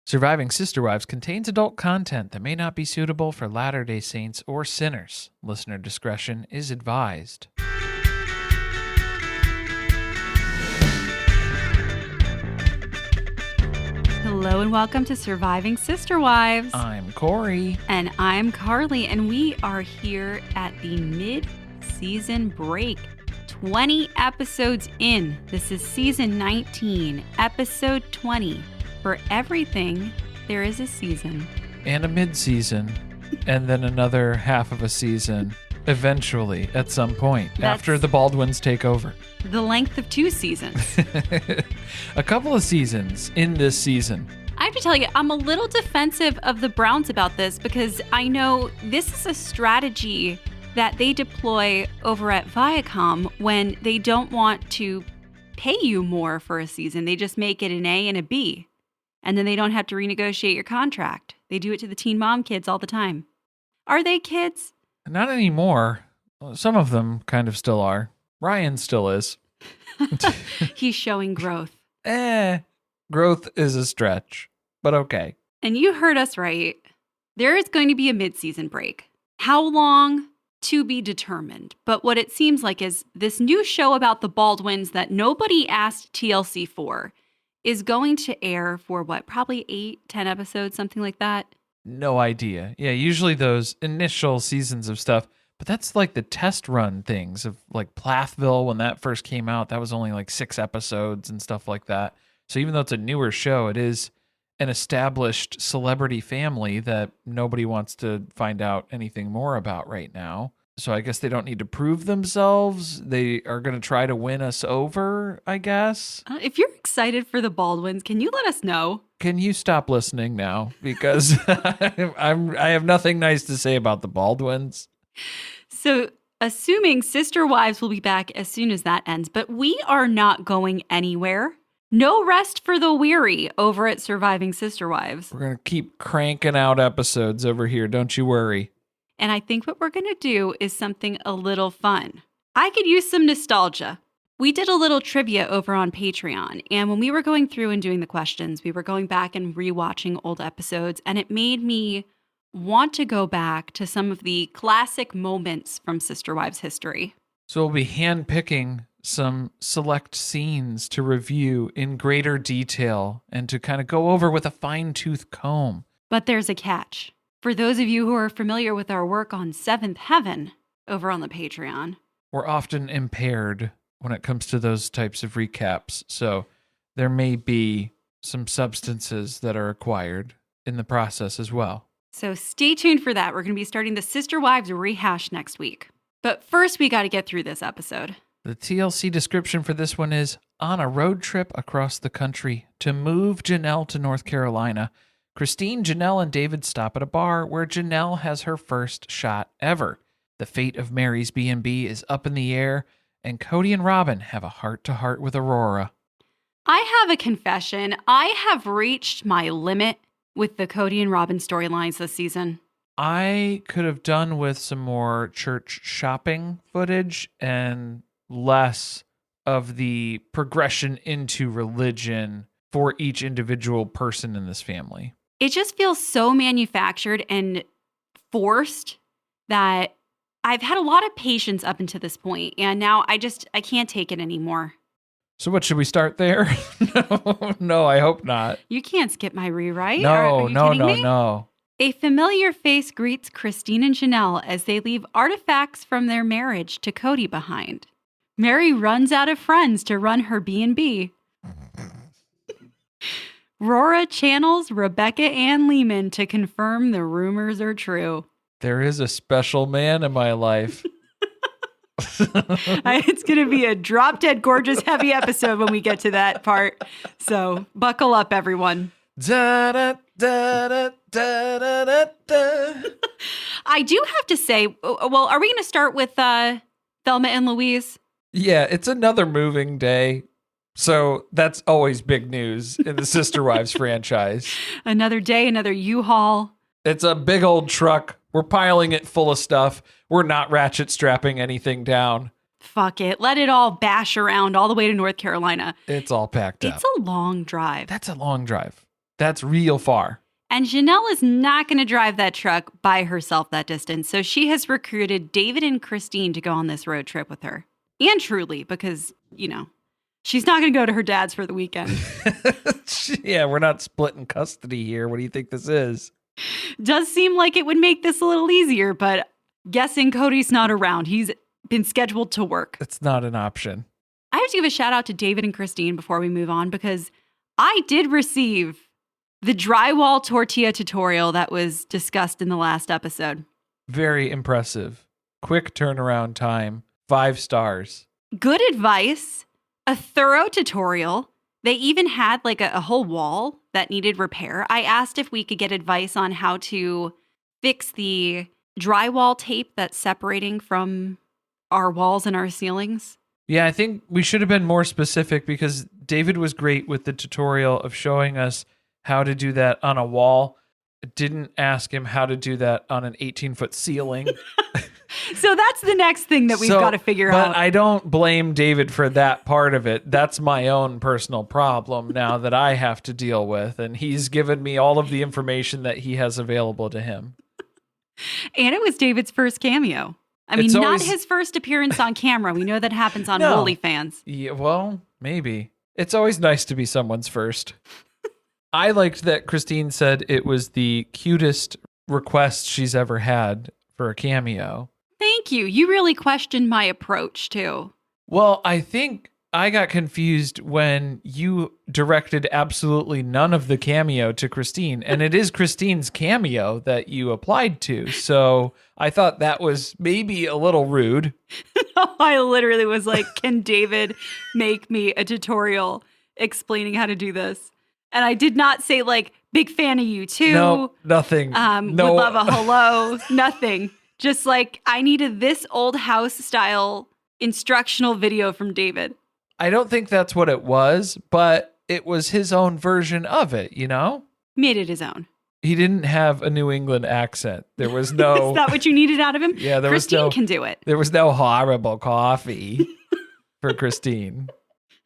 Surviving Sister Wives contains adult content that may not be suitable for Latter-day Saints or sinners. Listener discretion is advised. Hello and welcome to Surviving Sister Wives. I'm Corey. And I'm Carly, and we are here at the mid-season break. 20 episodes in. This is season 19, episode 20. For everything, there is a season. And a mid-season. And then another half of a season, eventually, at some point, after the Baldwins take over. The length of 2 seasons. A couple of seasons in this season. I have to tell you, I'm a little defensive of the Browns about this because I know this is a strategy that they deploy over at Viacom when they don't want to pay you more for a season. They just make it an A and a B. And then they don't have to renegotiate your contract. They do it to the teen mom kids all the time. Are they kids? Not anymore. Some of them kind of still are. Ryan still is. He's showing growth. Growth is a stretch, but okay. And you heard us right. There is going to be a mid-season break. How long? To be determined. But what it seems like is this new show about the Baldwins that nobody asked TLC for is going to air for what, probably 8-10 episodes, something like that? No idea. Yeah, usually those initial seasons of stuff, but that's like the test run things of like Plathville when that first came out, that was only like 6 episodes and stuff like that. So even though it's a newer show, it is an established celebrity family that nobody wants to find out anything more about right now. So I guess they don't need to prove themselves. They are going to try to win us over, I guess. If you're excited for the Baldwins, can you let us know? Can you stop listening now? Because I have nothing nice to say about the Baldwins. So assuming Sister Wives will be back as soon as that ends, but we are not going anywhere. No rest for the weary over at Surviving Sister Wives. We're going to keep cranking out episodes over here. Don't you worry. And I think what we're going to do is something a little fun. I could use some nostalgia. We did a little trivia over on Patreon. And when we were going through and doing the questions, we were going back and rewatching old episodes. And it made me want to go back to some of the classic moments from Sister Wives history. So we'll be handpicking some select scenes to review in greater detail and to kind of go over with a fine-tooth comb. But there's a catch. For those of you who are familiar with our work on Seventh Heaven over on the Patreon, we're often impaired when it comes to those types of recaps. So there may be some substances that are acquired in the process as well. So stay tuned for that. We're going to be starting the Sister Wives rehash next week. But first, we got to get through this episode. The TLC description for this one is, on a road trip across the country to move Janelle to North Carolina, Christine, Janelle, and David stop at a bar where Janelle has her first shot ever. The fate of Meri's B&B is up in the air, and Kody and Robin have a heart-to-heart with Rora. I have a confession. I have reached my limit with the Kody and Robin storylines this season. I could have done with some more church shopping footage and less of the progression into religion for each individual person in this family. It just feels so manufactured and forced that I've had a lot of patience up until this point, and now I can't take it anymore. So what, should we start there? No, I hope not. You can't skip my rewrite. No. A familiar face greets Christine and Janelle as they leave artifacts from their marriage to Kody behind. Meri runs out of friends to run her B&B. Rora channels Rebecca Ann Lehman to confirm the rumors are true. There is a special man in my life. It's going to be a drop dead gorgeous heavy episode when we get to that part. So buckle up, everyone. Da, da, da, da, da, da, da. I do have to say, well, are we going to start with Thelma and Louise? Yeah, it's another moving day. So that's always big news in the Sister Wives franchise. Another day, another U-Haul. It's a big old truck. We're piling it full of stuff. We're not ratchet strapping anything down. Fuck it. Let it all bash around all the way to North Carolina. It's all packed up. It's a long drive. That's a long drive. That's real far. And Janelle is not going to drive that truck by herself that distance. So she has recruited David and Christine to go on this road trip with her. And Truly, because, she's not going to go to her dad's for the weekend. Yeah, we're not splitting custody here. What do you think this is? Does seem like it would make this a little easier, but guessing Kody's not around. He's been scheduled to work. It's not an option. I have to give a shout out to David and Christine before we move on, because I did receive the drywall tortilla tutorial that was discussed in the last episode. Very impressive. Quick turnaround time. 5 stars. Good advice. A thorough tutorial. They even had like a whole wall that needed repair. I asked if we could get advice on how to fix the drywall tape that's separating from our walls and our ceilings. Yeah, I think we should have been more specific, because David was great with the tutorial of showing us how to do that on a wall. Didn't ask him how to do that on an 18-foot ceiling. So that's the next thing that we've got to figure out. But I don't blame David for that part of it. That's my own personal problem now that I have to deal with. And he's given me all of the information that he has available to him. And it was David's first cameo. I mean, not his first appearance on camera. We know that happens on OnlyFans. Yeah, well, maybe. It's always nice to be someone's first. I liked that Christine said it was the cutest request she's ever had for a cameo. Thank you. You really questioned my approach, too. Well, I think I got confused when you directed absolutely none of the cameo to Christine, and it is Christine's cameo that you applied to. So I thought that was maybe a little rude. No, I literally was like, can David make me a tutorial explaining how to do this? And I did not say like, big fan of you too. No, nothing. No. Would love a hello. Nothing. Just like, I needed this old house style instructional video from David. I don't think that's what it was, but it was his own version of it, Made it his own. He didn't have a New England accent. There was no... Is that what you needed out of him? Yeah, Christine can do it. There was no horrible coffee for Christine.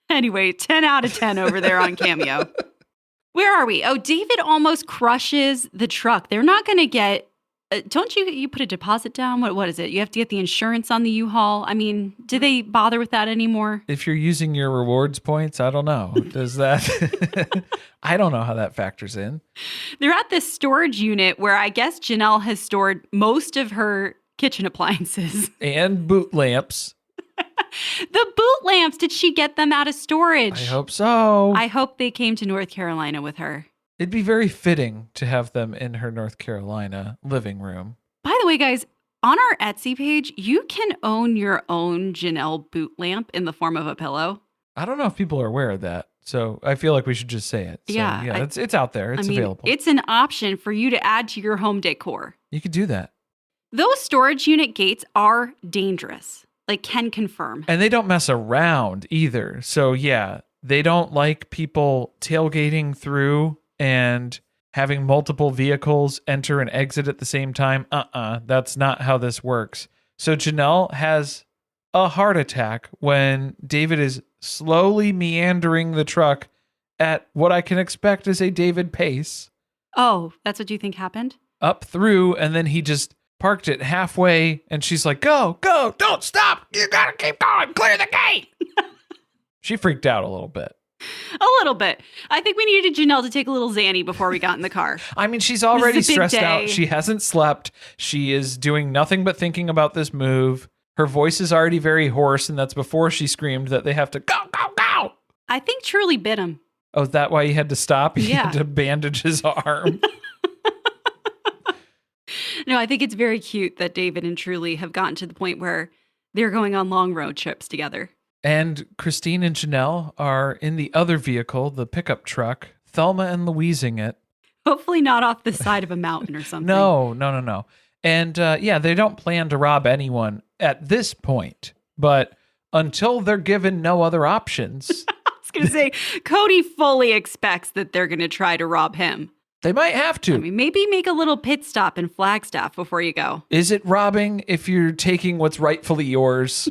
Anyway, 10 out of 10 over there on Cameo. Where are we? Oh, David almost crushes the truck. They're not going to get... don't you put a deposit down? What is it? You have to get the insurance on the U-Haul. I mean, do they bother with that anymore? If you're using your rewards points, I don't know. Does that... I don't know how that factors in. They're at this storage unit where I guess Janelle has stored most of her kitchen appliances. And boot lamps. The boot lamps, did she get them out of storage? I hope so. I hope they came to North Carolina with her. It'd be very fitting to have them in her North Carolina living room. By the way, guys, on our Etsy page, you can own your own Janelle boot lamp in the form of a pillow. I don't know if people are aware of that, so I feel like we should just say it. So, yeah, it's out there. It's available. It's an option for you to add to your home decor. You could do that. Those storage unit gates are dangerous. Like, can confirm. And they don't mess around either. So, yeah, they don't like people tailgating through and having multiple vehicles enter and exit at the same time. That's not how this works. So Janelle has a heart attack when David is slowly meandering the truck at what I can expect is a David pace. Oh, that's what you think happened? Up through, and then he just parked it halfway, and she's like, go, don't stop. You gotta keep going. Clear the gate. She freaked out a little bit. A little bit. I think we needed Janelle to take a little Xanny before we got in the car. I mean, she's already stressed out. She hasn't slept. She is doing nothing but thinking about this move. Her voice is already very hoarse, and that's before she screamed that they have to go. I think Truly bit him. Oh, is that why he had to stop? He had to bandage his arm. No, I think it's very cute that David and Truly have gotten to the point where they're going on long road trips together. And Christine and Janelle are in the other vehicle, the pickup truck, Thelma and Louising it. Hopefully not off the side of a mountain or something. No. And they don't plan to rob anyone at this point. But until they're given no other options. I was going to say, Kody fully expects that they're going to try to rob him. They might have to. I mean, maybe make a little pit stop in Flagstaff before you go. Is it robbing if you're taking what's rightfully yours?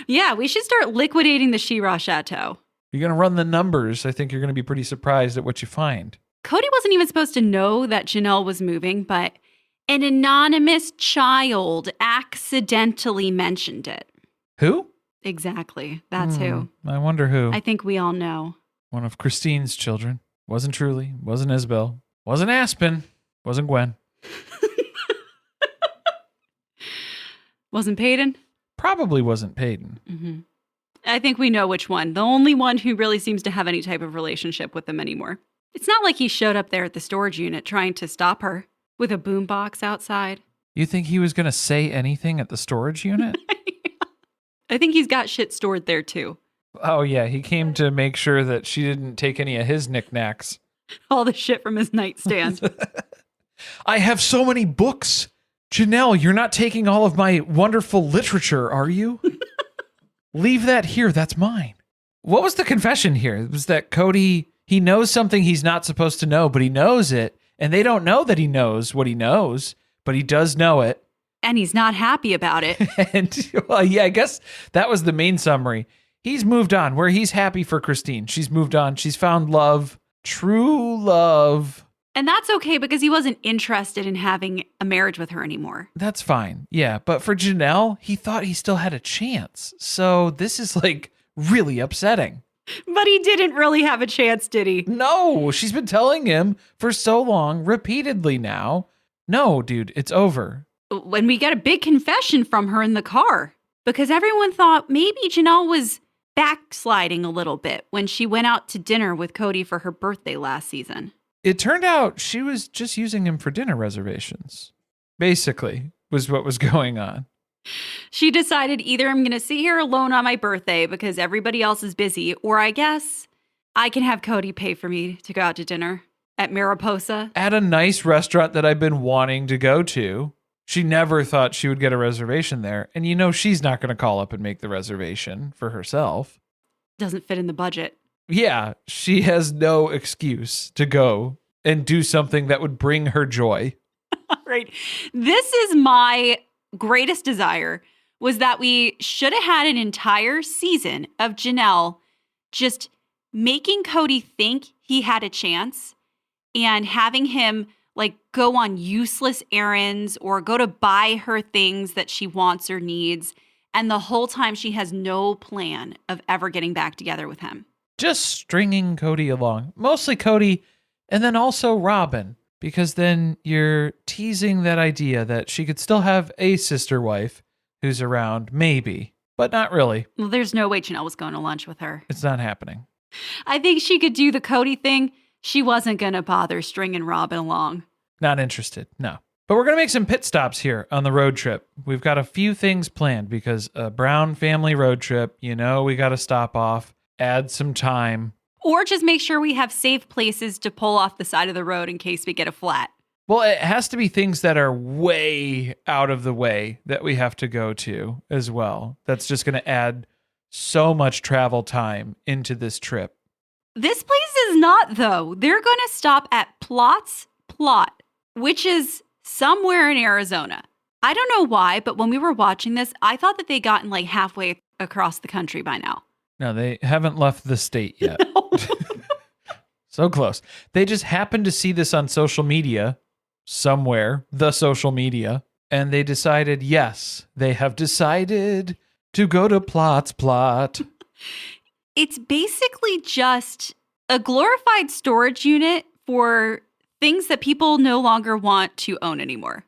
Yeah, we should start liquidating the She-Ra Chateau. You're going to run the numbers. I think you're going to be pretty surprised at what you find. Kody wasn't even supposed to know that Janelle was moving, but an anonymous child accidentally mentioned it. Who? Exactly. That's who. I wonder who. I think we all know. One of Christine's children. Wasn't Truly. Wasn't Isabel. Wasn't Aspen. Wasn't Gwen. Wasn't Peyton? Probably wasn't Peyton. Mm-hmm. I think we know which one. The only one who really seems to have any type of relationship with them anymore. It's not like he showed up there at the storage unit trying to stop her with a boombox outside. You think he was going to say anything at the storage unit? I think he's got shit stored there too. Oh, yeah. He came to make sure that she didn't take any of his knickknacks. All the shit from his nightstand. I have so many books. Janelle, you're not taking all of my wonderful literature, are you? Leave that here. That's mine. What was the confession here? It was that Kody, he knows something he's not supposed to know, but he knows it. And they don't know that he knows what he knows, but he does know it. And he's not happy about it. And, well, yeah, I guess that was the main summary. He's moved on, where he's happy for Christine. She's moved on. She's found love, true love. And that's okay because he wasn't interested in having a marriage with her anymore. That's fine. Yeah. But for Janelle, he thought he still had a chance. So this is like really upsetting. But he didn't really have a chance, did he? No, she's been telling him for so long, repeatedly now. No, dude, it's over. When we get a big confession from her in the car, because everyone thought maybe Janelle was backsliding a little bit when she went out to dinner with Kody for her birthday last season. It turned out she was just using him for dinner reservations, basically, was what was going on. She decided either I'm going to sit here alone on my birthday because everybody else is busy, or I guess I can have Kody pay for me to go out to dinner at Mariposa. At a nice restaurant that I've been wanting to go to. She never thought she would get a reservation there. And you know she's not going to call up and make the reservation for herself. Doesn't fit in the budget. Yeah, she has no excuse to go and do something that would bring her joy. All right. This is my greatest desire, was that we should have had an entire season of Janelle just making Kody think he had a chance and having him like go on useless errands or go to buy her things that she wants or needs. And the whole time she has no plan of ever getting back together with him. Just stringing Kody along. Mostly Kody and then also Robin. Because then you're teasing that idea that she could still have a sister wife who's around, maybe, but not really. Well, there's no way Janelle was going to lunch with her. It's not happening. I think she could do the Kody thing. She wasn't going to bother stringing Robin along. Not interested, no. But we're going to make some pit stops here on the road trip. We've got a few things planned because a Brown family road trip, you know, we got to stop off, add some time. Or just make sure we have safe places to pull off the side of the road in case we get a flat. Well, it has to be things that are way out of the way that we have to go to as well. That's just going to add so much travel time into this trip. This place is not, though. They're going to stop at Plot's Plot, which is somewhere in Arizona. I don't know why, but when we were watching this, I thought that they'd gotten like halfway across the country by now. No, they haven't left the state yet. No. So close. They just happened to see this on social media somewhere, the social media, and they decided, yes, they have decided to go to Plot's Plot. It's basically just a glorified storage unit for things that people no longer want to own anymore.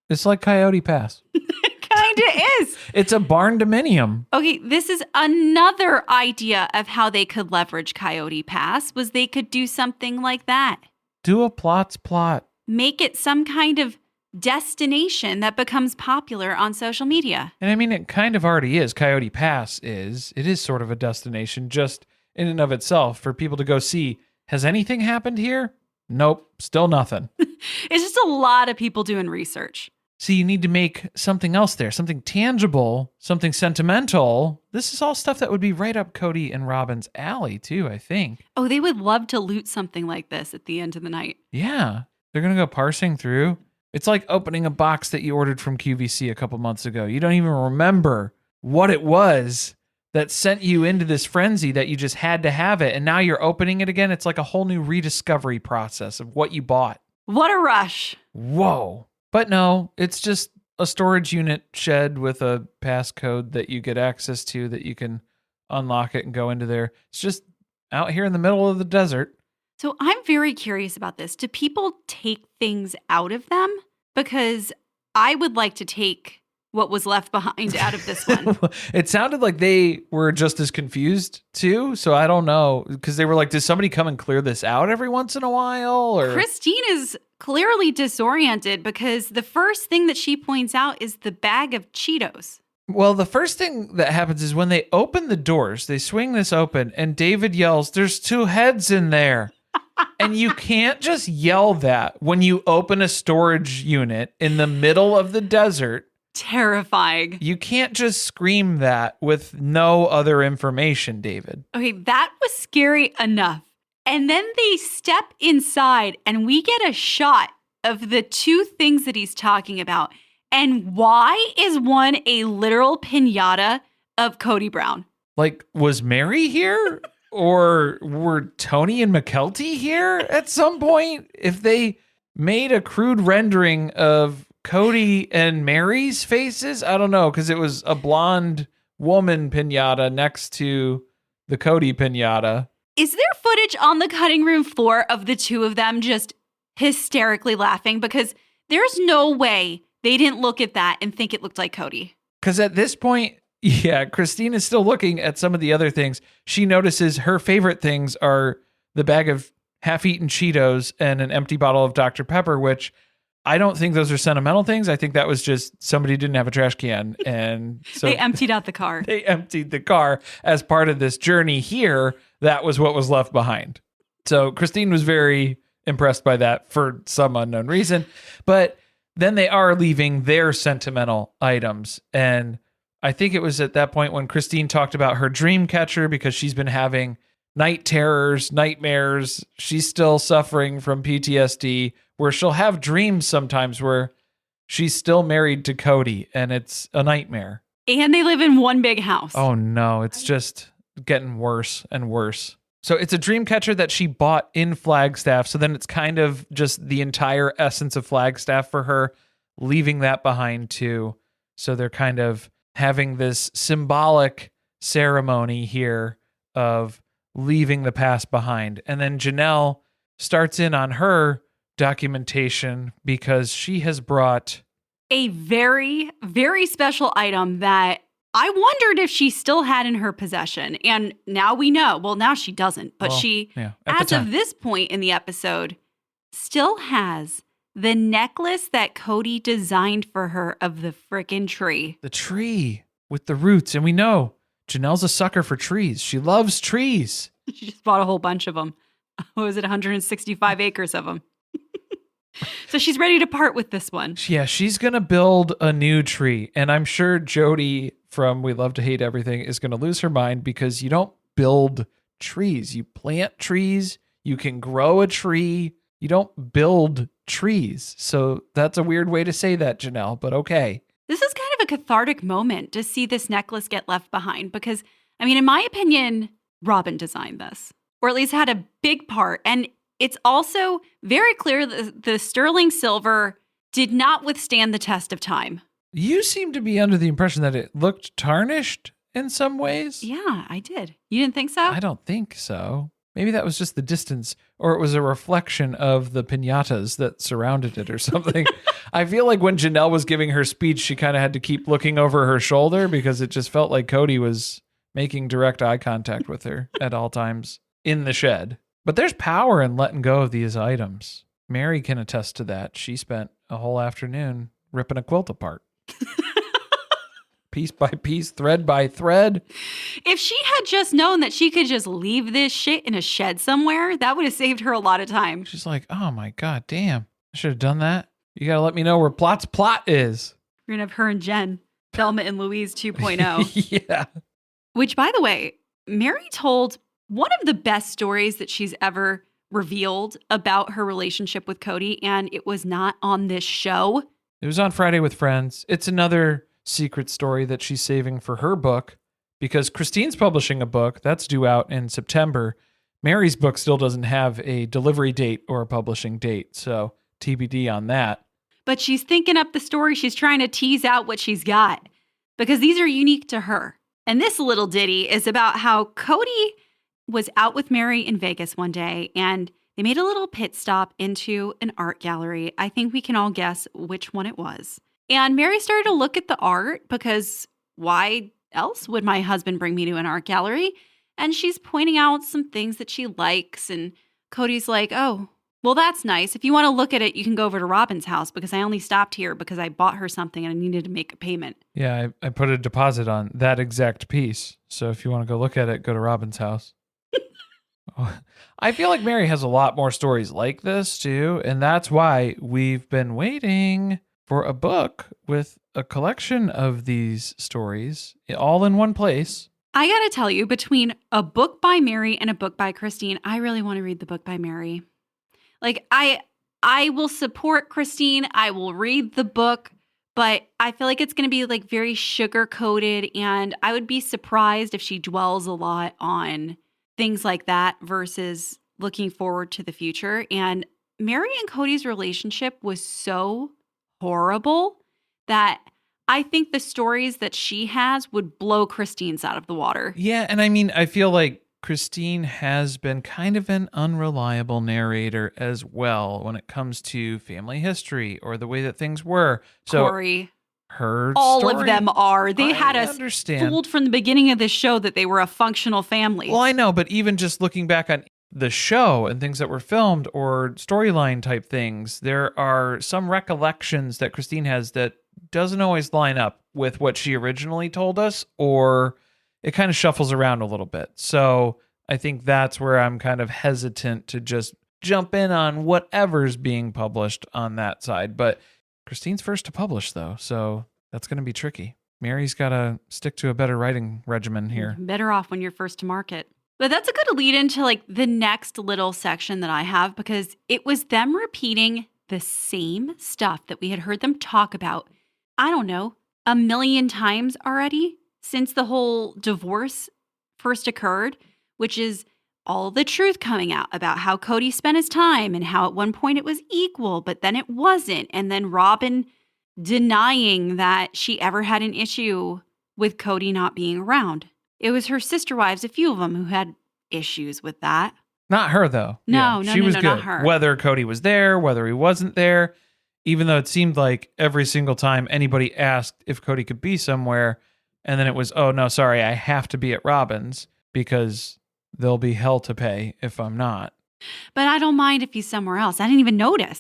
It's like Coyote Pass. Kinda is. It's a barn dominium. Okay, this is another idea of how they could leverage Coyote Pass, was they could do something like that. Do a Plot's Plot. Make it some kind of destination that becomes popular on social media. And I mean, it kind of already is. Coyote Pass is. It is sort of a destination just in and of itself for people to go see. Has anything happened here? Nope, still nothing. It's just a lot of people doing research. See, you need to make something else there, something tangible, something sentimental. This is all stuff that would be right up Kody and Robin's alley, too, I think. Oh, they would love to loot something like this at the end of the night. Yeah, they're going to go parsing through. It's like opening a box that you ordered from QVC a couple months ago. You don't even remember what it was, that sent you into this frenzy that you just had to have it. And now you're opening it again. It's like a whole new rediscovery process of what you bought. What a rush. Whoa. But no, it's just a storage unit shed with a passcode that you get access to that you can unlock it and go into there. It's just out here in the middle of the desert. So I'm very curious about this. Do people take things out of them? Because I would like to take what was left behind out of this one. It sounded like they were just as confused too. So I don't know. Because they were like, does somebody come and clear this out every once in a while? Or Christine is clearly disoriented because the first thing that she points out is the bag of Cheetos. Well, the first thing that happens is when they open the doors, they swing this open and David yells, there's 2 heads in there. And you can't just yell that when you open a storage unit in the middle of the desert. Terrifying. You can't just scream that with no other information, David. Okay, that was scary enough. And then they step inside and we get a shot of the 2 things that he's talking about. And why is one a literal piñata of Kody Brown? Like, was Meri here? Or were Tony and McKelty here at some point? If they made a crude rendering of Kody and Meri's faces, I don't know, because it was a blonde woman piñata next to the Kody piñata. Is there footage on the cutting room floor of the 2 of them just hysterically laughing? Because there's no way they didn't look at that and think it looked like Kody. Because at this point, yeah, Christine is still looking at some of the other things. She notices her favorite things are the bag of half-eaten Cheetos and an empty bottle of Dr. Pepper, which I don't think those are sentimental things. I think that was just somebody didn't have a trash can. And so they emptied out the car. They emptied the car as part of this journey here. That was what was left behind. So Christine was very impressed by that for some unknown reason. But then they are leaving their sentimental items. And I think it was at that point when Christine talked about her dream catcher because she's been having night terrors, nightmares. She's still suffering from PTSD where she'll have dreams sometimes where she's still married to Kody and it's a nightmare. And they live in one big house. Oh no, it's just getting worse and worse. So it's a dream catcher that she bought in Flagstaff. So then it's kind of just the entire essence of Flagstaff for her, leaving that behind too. So they're kind of having this symbolic ceremony here of leaving the past behind. And then Janelle starts in on her documentation because she has brought a very, very special item that I wondered if she still had in her possession. And now we know. Well, now she doesn't. But as of this point in the episode, still has the necklace that Kody designed for her of the frickin' tree. The tree with the roots. And we know Janelle's a sucker for trees. She loves trees. She just bought a whole bunch of them. What was it? 165 acres of them. So she's ready to part with this one. Yeah, she's going to build a new tree. And I'm sure Jody from We Love to Hate Everything is going to lose her mind because you don't build trees. You plant trees. You can grow a tree. You don't build trees. So that's a weird way to say that, Janelle, but okay. This is kind of a cathartic moment to see this necklace get left behind because, I mean, in my opinion, Robin designed this, or at least had a big part. And it's also very clear that the sterling silver did not withstand the test of time. You seem to be under the impression that it looked tarnished in some ways. Yeah, I did. You didn't think so? I don't think so. Maybe that was just the distance, or it was a reflection of the piñatas that surrounded it or something. I feel like when Janelle was giving her speech, she kind of had to keep looking over her shoulder because it just felt like Kody was making direct eye contact with her at all times in the shed. But there's power in letting go of these items. Meri can attest to that. She spent a whole afternoon ripping a quilt apart. Piece by piece, thread by thread. If she had just known that she could just leave this shit in a shed somewhere, that would have saved her a lot of time. She's like, oh my God, damn. I should have done that. You got to let me know where Plot's plot is. We're going to have her and Jen, Thelma and Louise 2.0. Yeah. Which, by the way, Meri told one of the best stories that she's ever revealed about her relationship with Kody, and it was not on this show. It was on Friday with Friends. It's another secret story that she's saving for her book, because Christine's publishing a book that's due out in September. Meri's book still doesn't have a delivery date or a publishing date, so TBD on that. But she's thinking up the story. She's trying to tease out what she's got because these are unique to her. And this little ditty is about how Kody was out with Meri in Vegas one day and they made a little pit stop into an art gallery. I think we can all guess which one it was. And Meri started to look at the art because why else would my husband bring me to an art gallery? And she's pointing out some things that she likes. And Kody's like, oh, well, that's nice. If you want to look at it, you can go over to Robin's house because I only stopped here because I bought her something and I needed to make a payment. Yeah, I put a deposit on that exact piece. So if you want to go look at it, go to Robin's house. I feel like Meri has a lot more stories like this too. And that's why we've been waiting for a book with a collection of these stories all in one place. I got to tell you, between a book by Meri and a book by Christine, I really want to read the book by Meri. Like, I will support Christine. I will read the book, but I feel like it's going to be like very sugar-coated, and I would be surprised if she dwells a lot on things like that versus looking forward to the future. And Meri and Kody's relationship was so horrible that I think the stories that she has would blow Christine's out of the water. Yeah, and I mean, I feel like Christine has been kind of an unreliable narrator as well when it comes to family history or the way that things were. So Corey, her all story, of them are. They had us understand. fooled from the beginning of this show that they were a functional family. Well, I know, but even just looking back on the show and things that were filmed or storyline type things, there are some recollections that Christine has that doesn't always line up with what she originally told us, or it kind of shuffles around a little bit. So I think that's where I'm kind of hesitant to just jump in on whatever's being published on that side. But Christine's first to publish, though, so that's going to be tricky. Meri's got to stick to a better writing regimen here. Better off when you're first to market. But that's a good lead into like the next little section that I have, because it was them repeating the same stuff that we had heard them talk about, I don't know, 1 million times already since the whole divorce first occurred, which is all the truth coming out about how Kody spent his time and how at one point it was equal, but then it wasn't. And then Robin denying that she ever had an issue with Kody not being around. It was her sister wives, a few of them, who had issues with that. Not her, though. No, she was good. not her. Whether Kody was there, whether he wasn't there, even though it seemed like every single time anybody asked if Kody could be somewhere, and then it was, oh, no, sorry, I have to be at Robin's because there'll be hell to pay if I'm not. But I don't mind if he's somewhere else. I didn't even notice.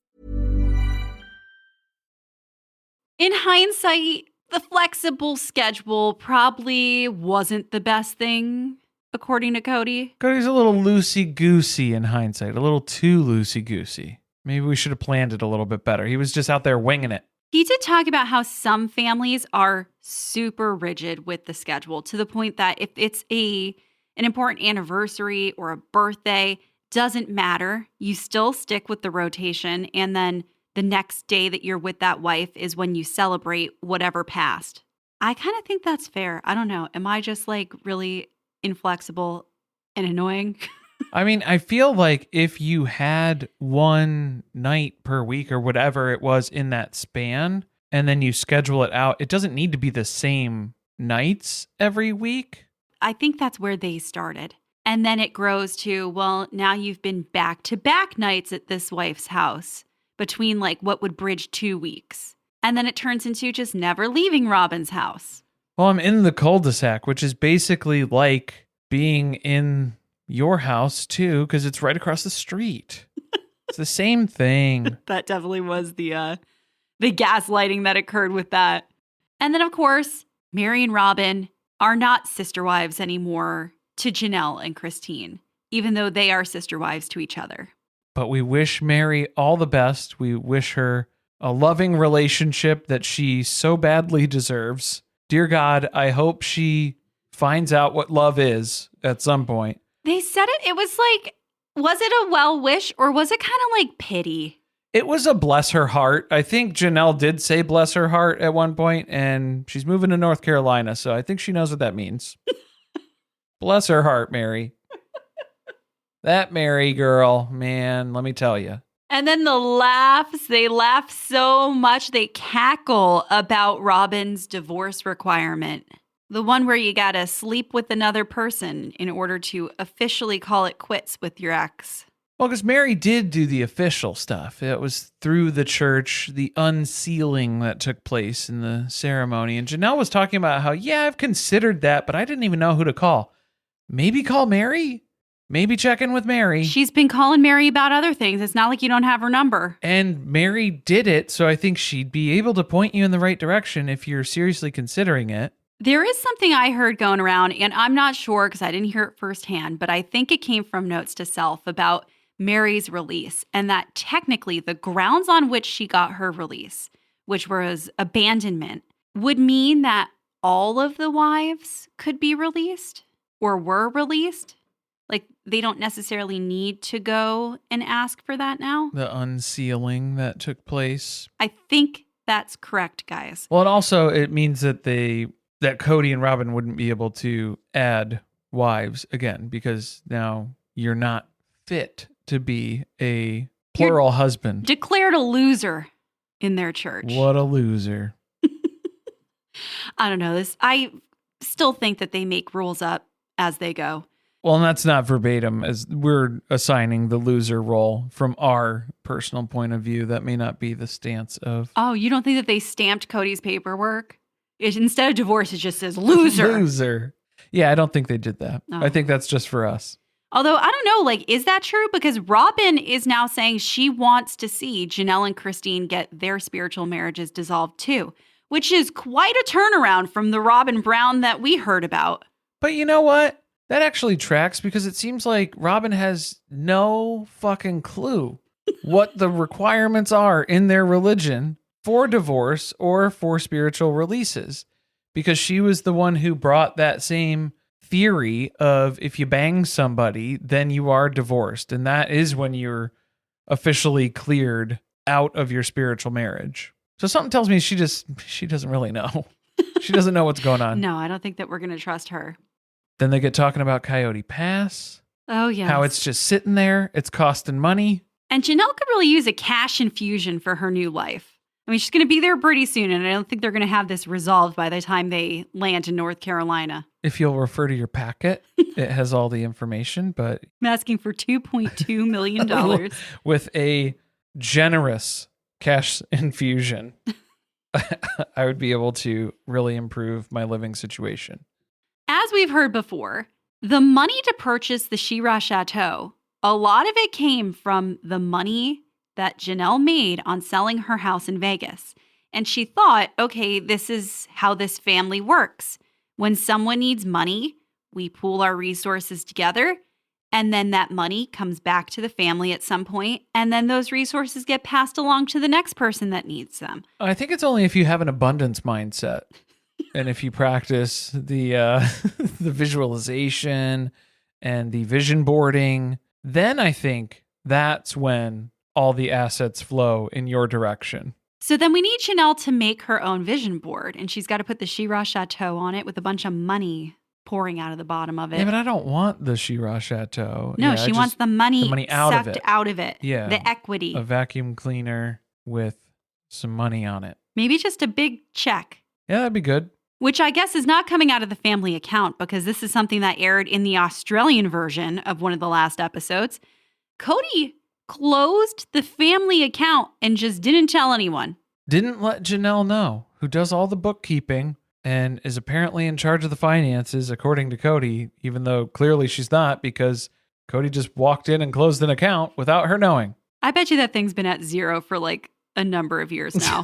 In hindsight, the flexible schedule probably wasn't the best thing, according to Kody. Cody's a little loosey-goosey in hindsight, a little too loosey-goosey. Maybe we should have planned it a little bit better. He was just out there winging it. He did talk about how some families are super rigid with the schedule, to the point that if it's an important anniversary or a birthday, doesn't matter. You still stick with the rotation, and then the next day that you're with that wife is when you celebrate whatever passed. I kind of think that's fair. I don't know. Am I just like really inflexible and annoying? I mean, I feel like if you had one night per week or whatever it was in that span, and then you schedule it out, it doesn't need to be the same nights every week. I think that's where they started. And then it grows to, well, now you've been back-to-back nights at this wife's house between like what would bridge 2 weeks. And then it turns into just never leaving Robin's house. Well, I'm in the cul-de-sac, which is basically like being in your house too, because it's right across the street. It's the same thing. That definitely was the gaslighting that occurred with that. And then, of course, Meri and Robin are not sister wives anymore to Janelle and Christine, even though they are sister wives to each other. But we wish Meri all the best. We wish her a loving relationship that she so badly deserves. Dear God, I hope she finds out what love is at some point. They said it was like, was it a well wish or was it kind of like pity? It was a bless her heart. I think Janelle did say bless her heart at one point, and she's moving to North Carolina, so I think she knows what that means. Bless her heart, Meri. That Meri girl, man, let me tell you. And then the laughs, they laugh so much they cackle about Robin's divorce requirement. The one where you gotta sleep with another person in order to officially call it quits with your ex. Well, because Meri did do the official stuff. It was through the church, the unsealing that took place in the ceremony. And Janelle was talking about how, yeah, I've considered that, but I didn't even know who to call. Maybe call Meri? Maybe check in with Meri. She's been calling Meri about other things. It's not like you don't have her number. And Meri did it, so I think she'd be able to point you in the right direction if you're seriously considering it. There is something I heard going around, and I'm not sure because I didn't hear it firsthand, but I think it came from Notes to Self about Meri's release, and that technically the grounds on which she got her release, which was abandonment, would mean that all of the wives could be released or were released. Like, they don't necessarily need to go and ask for that now. The unsealing that took place. I think that's correct, guys. Well, and also it means that that Kody and Robin wouldn't be able to add wives again because now you're not fit to be a plural husband. Declared a loser in their church. What a loser. I don't know. I still think that they make rules up as they go. Well, and that's not verbatim, as we're assigning the loser role from our personal point of view. That may not be the stance of... Oh, you don't think that they stamped Kody's paperwork? Instead of divorce, it just says loser. Loser. Yeah, I don't think they did that. Oh. I think that's just for us. Although, I don't know, like, is that true? Because Robin is now saying she wants to see Janelle and Christine get their spiritual marriages dissolved too, which is quite a turnaround from the Robin Brown that we heard about. But you know what? That actually tracks because it seems like Robin has no fucking clue what the requirements are in their religion for divorce or for spiritual releases, because she was the one who brought that same theory of if you bang somebody, then you are divorced. And that is when you're officially cleared out of your spiritual marriage. So something tells me she doesn't really know. She doesn't know what's going on. No, I don't think that we're going to trust her. Then they get talking about Coyote Pass. Oh, yeah. How it's just sitting there. It's costing money. And Janelle could really use a cash infusion for her new life. I mean, she's going to be there pretty soon, and I don't think they're going to have this resolved by the time they land in North Carolina. If you'll refer to your packet, it has all the information, but... I'm asking for $2.2 million. With a generous cash infusion, I would be able to really improve my living situation. As we've heard before, the money to purchase the She-Ra Chateau, a lot of it came from the money that Janelle made on selling her house in Vegas. And she thought, okay, this is how this family works. When someone needs money, we pool our resources together, and then that money comes back to the family at some point, and then those resources get passed along to the next person that needs them. I think it's only if you have an abundance mindset. And if you practice the the visualization and the vision boarding, then I think that's when all the assets flow in your direction. So then we need Janelle to make her own vision board, and she's got to put the She-Ra Chateau on it with a bunch of money pouring out of the bottom of it. Yeah, but I don't want the She-Ra Chateau. No, she wants the money sucked out of it. Yeah. The equity. A vacuum cleaner with some money on it. Maybe just a big check. Yeah, that'd be good. Which I guess is not coming out of the family account because this is something that aired in the Australian version of one of the last episodes. Kody closed the family account and just didn't tell anyone. Didn't let Janelle know, who does all the bookkeeping and is apparently in charge of the finances, according to Kody, even though clearly she's not because Kody just walked in and closed an account without her knowing. I bet you that thing's been at zero for like a number of years now.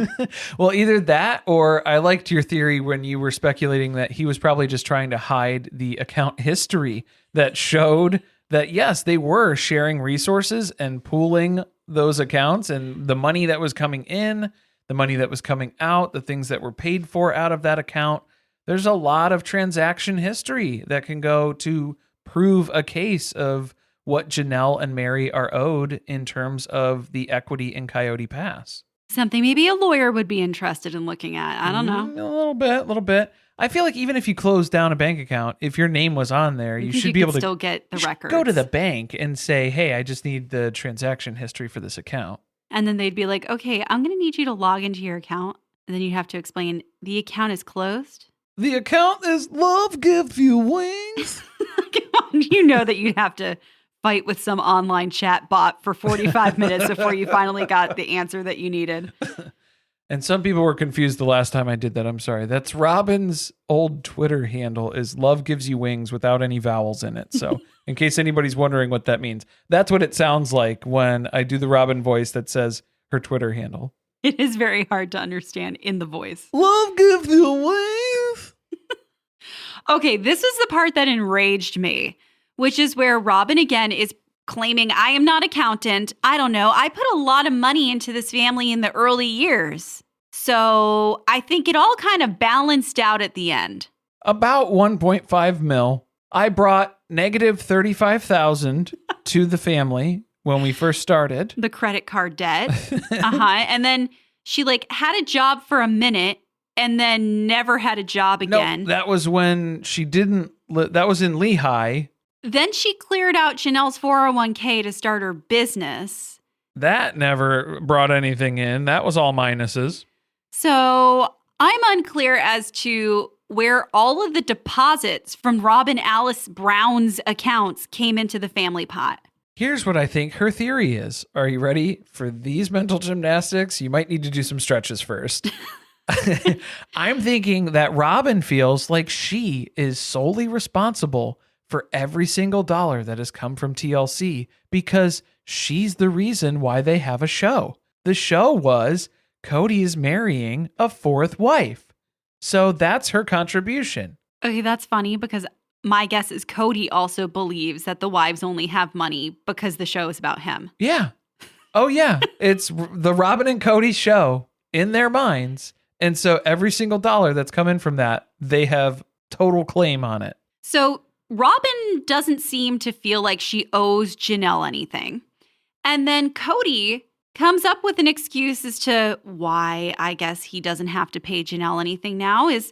Well, either that or I liked your theory when you were speculating that he was probably just trying to hide the account history that showed that, yes, they were sharing resources and pooling those accounts, and the money that was coming in, the money that was coming out, the things that were paid for out of that account. There's a lot of transaction history that can go to prove a case of what Janelle and Meri are owed in terms of the equity in Coyote Pass. Something maybe a lawyer would be interested in looking at. I don't know. A little bit. I feel like even if you close down a bank account, if your name was on there, you should be able to still get the records. Go to the bank and say, hey, I just need the transaction history for this account. And then they'd be like, okay, I'm going to need you to log into your account. And then you have to explain, the account is closed. The account is love gives you wings. Come on, you know that you'd have to fight with some online chat bot for 45 minutes before you finally got the answer that you needed. And some people were confused the last time I did that. I'm sorry. That's Robin's old Twitter handle is love gives you wings without any vowels in it. So in case anybody's wondering what that means, that's what it sounds like when I do the Robin voice that says her Twitter handle. It is very hard to understand in the voice. Love gives you wings. Okay, this is the part that enraged me, which is where Robin again is claiming, I am not accountant. I don't know. I put a lot of money into this family in the early years. So I think it all kind of balanced out at the end. About 1.5 mil. I brought negative 35,000 to the family when we first started. The credit card debt. And then she had a job for a minute and then never had a job again. No, that was when she didn't, that was in Lehigh. Then she cleared out Janelle's 401k to start her business. That never brought anything in. That was all minuses. So I'm unclear as to where all of the deposits from Robin Alice Brown's accounts came into the family pot. Here's what I think her theory is. Are you ready for these mental gymnastics? You might need to do some stretches first. I'm thinking that Robin feels like she is solely responsible for every single dollar that has come from TLC because she's the reason why they have a show. The show was Kody is marrying a fourth wife. So that's her contribution. Okay, that's funny because my guess is Kody also believes that the wives only have money because the show is about him. Yeah. Oh, yeah. It's the Robin and Kody show in their minds. And so every single dollar that's come in from that, they have total claim on it. So Robin doesn't seem to feel like she owes Janelle anything. And then Kody comes up with an excuse as to why I guess he doesn't have to pay Janelle anything now is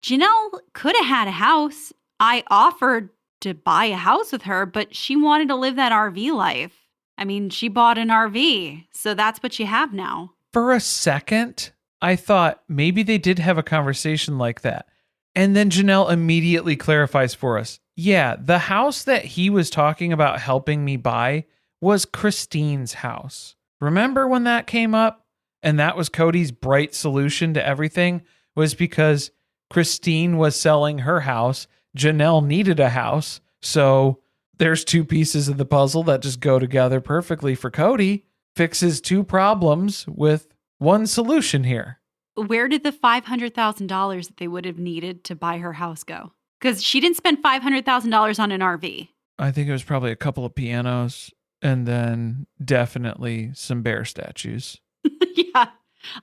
Janelle could have had a house. I offered to buy a house with her, but she wanted to live that RV life. I mean, she bought an RV, so that's what you have now. For a second, I thought maybe they did have a conversation like that. And then Janelle immediately clarifies for us. Yeah, the house that he was talking about helping me buy was Christine's house. Remember when that came up? And that was Kody's bright solution to everything was because Christine was selling her house. Janelle needed a house. So there's two pieces of the puzzle that just go together perfectly for Kody. Fixes two problems with one solution here. Where did the $500,000 that they would have needed to buy her house go? Because she didn't spend $500,000 on an RV. I think it was probably a couple of pianos and then definitely some bear statues. Yeah,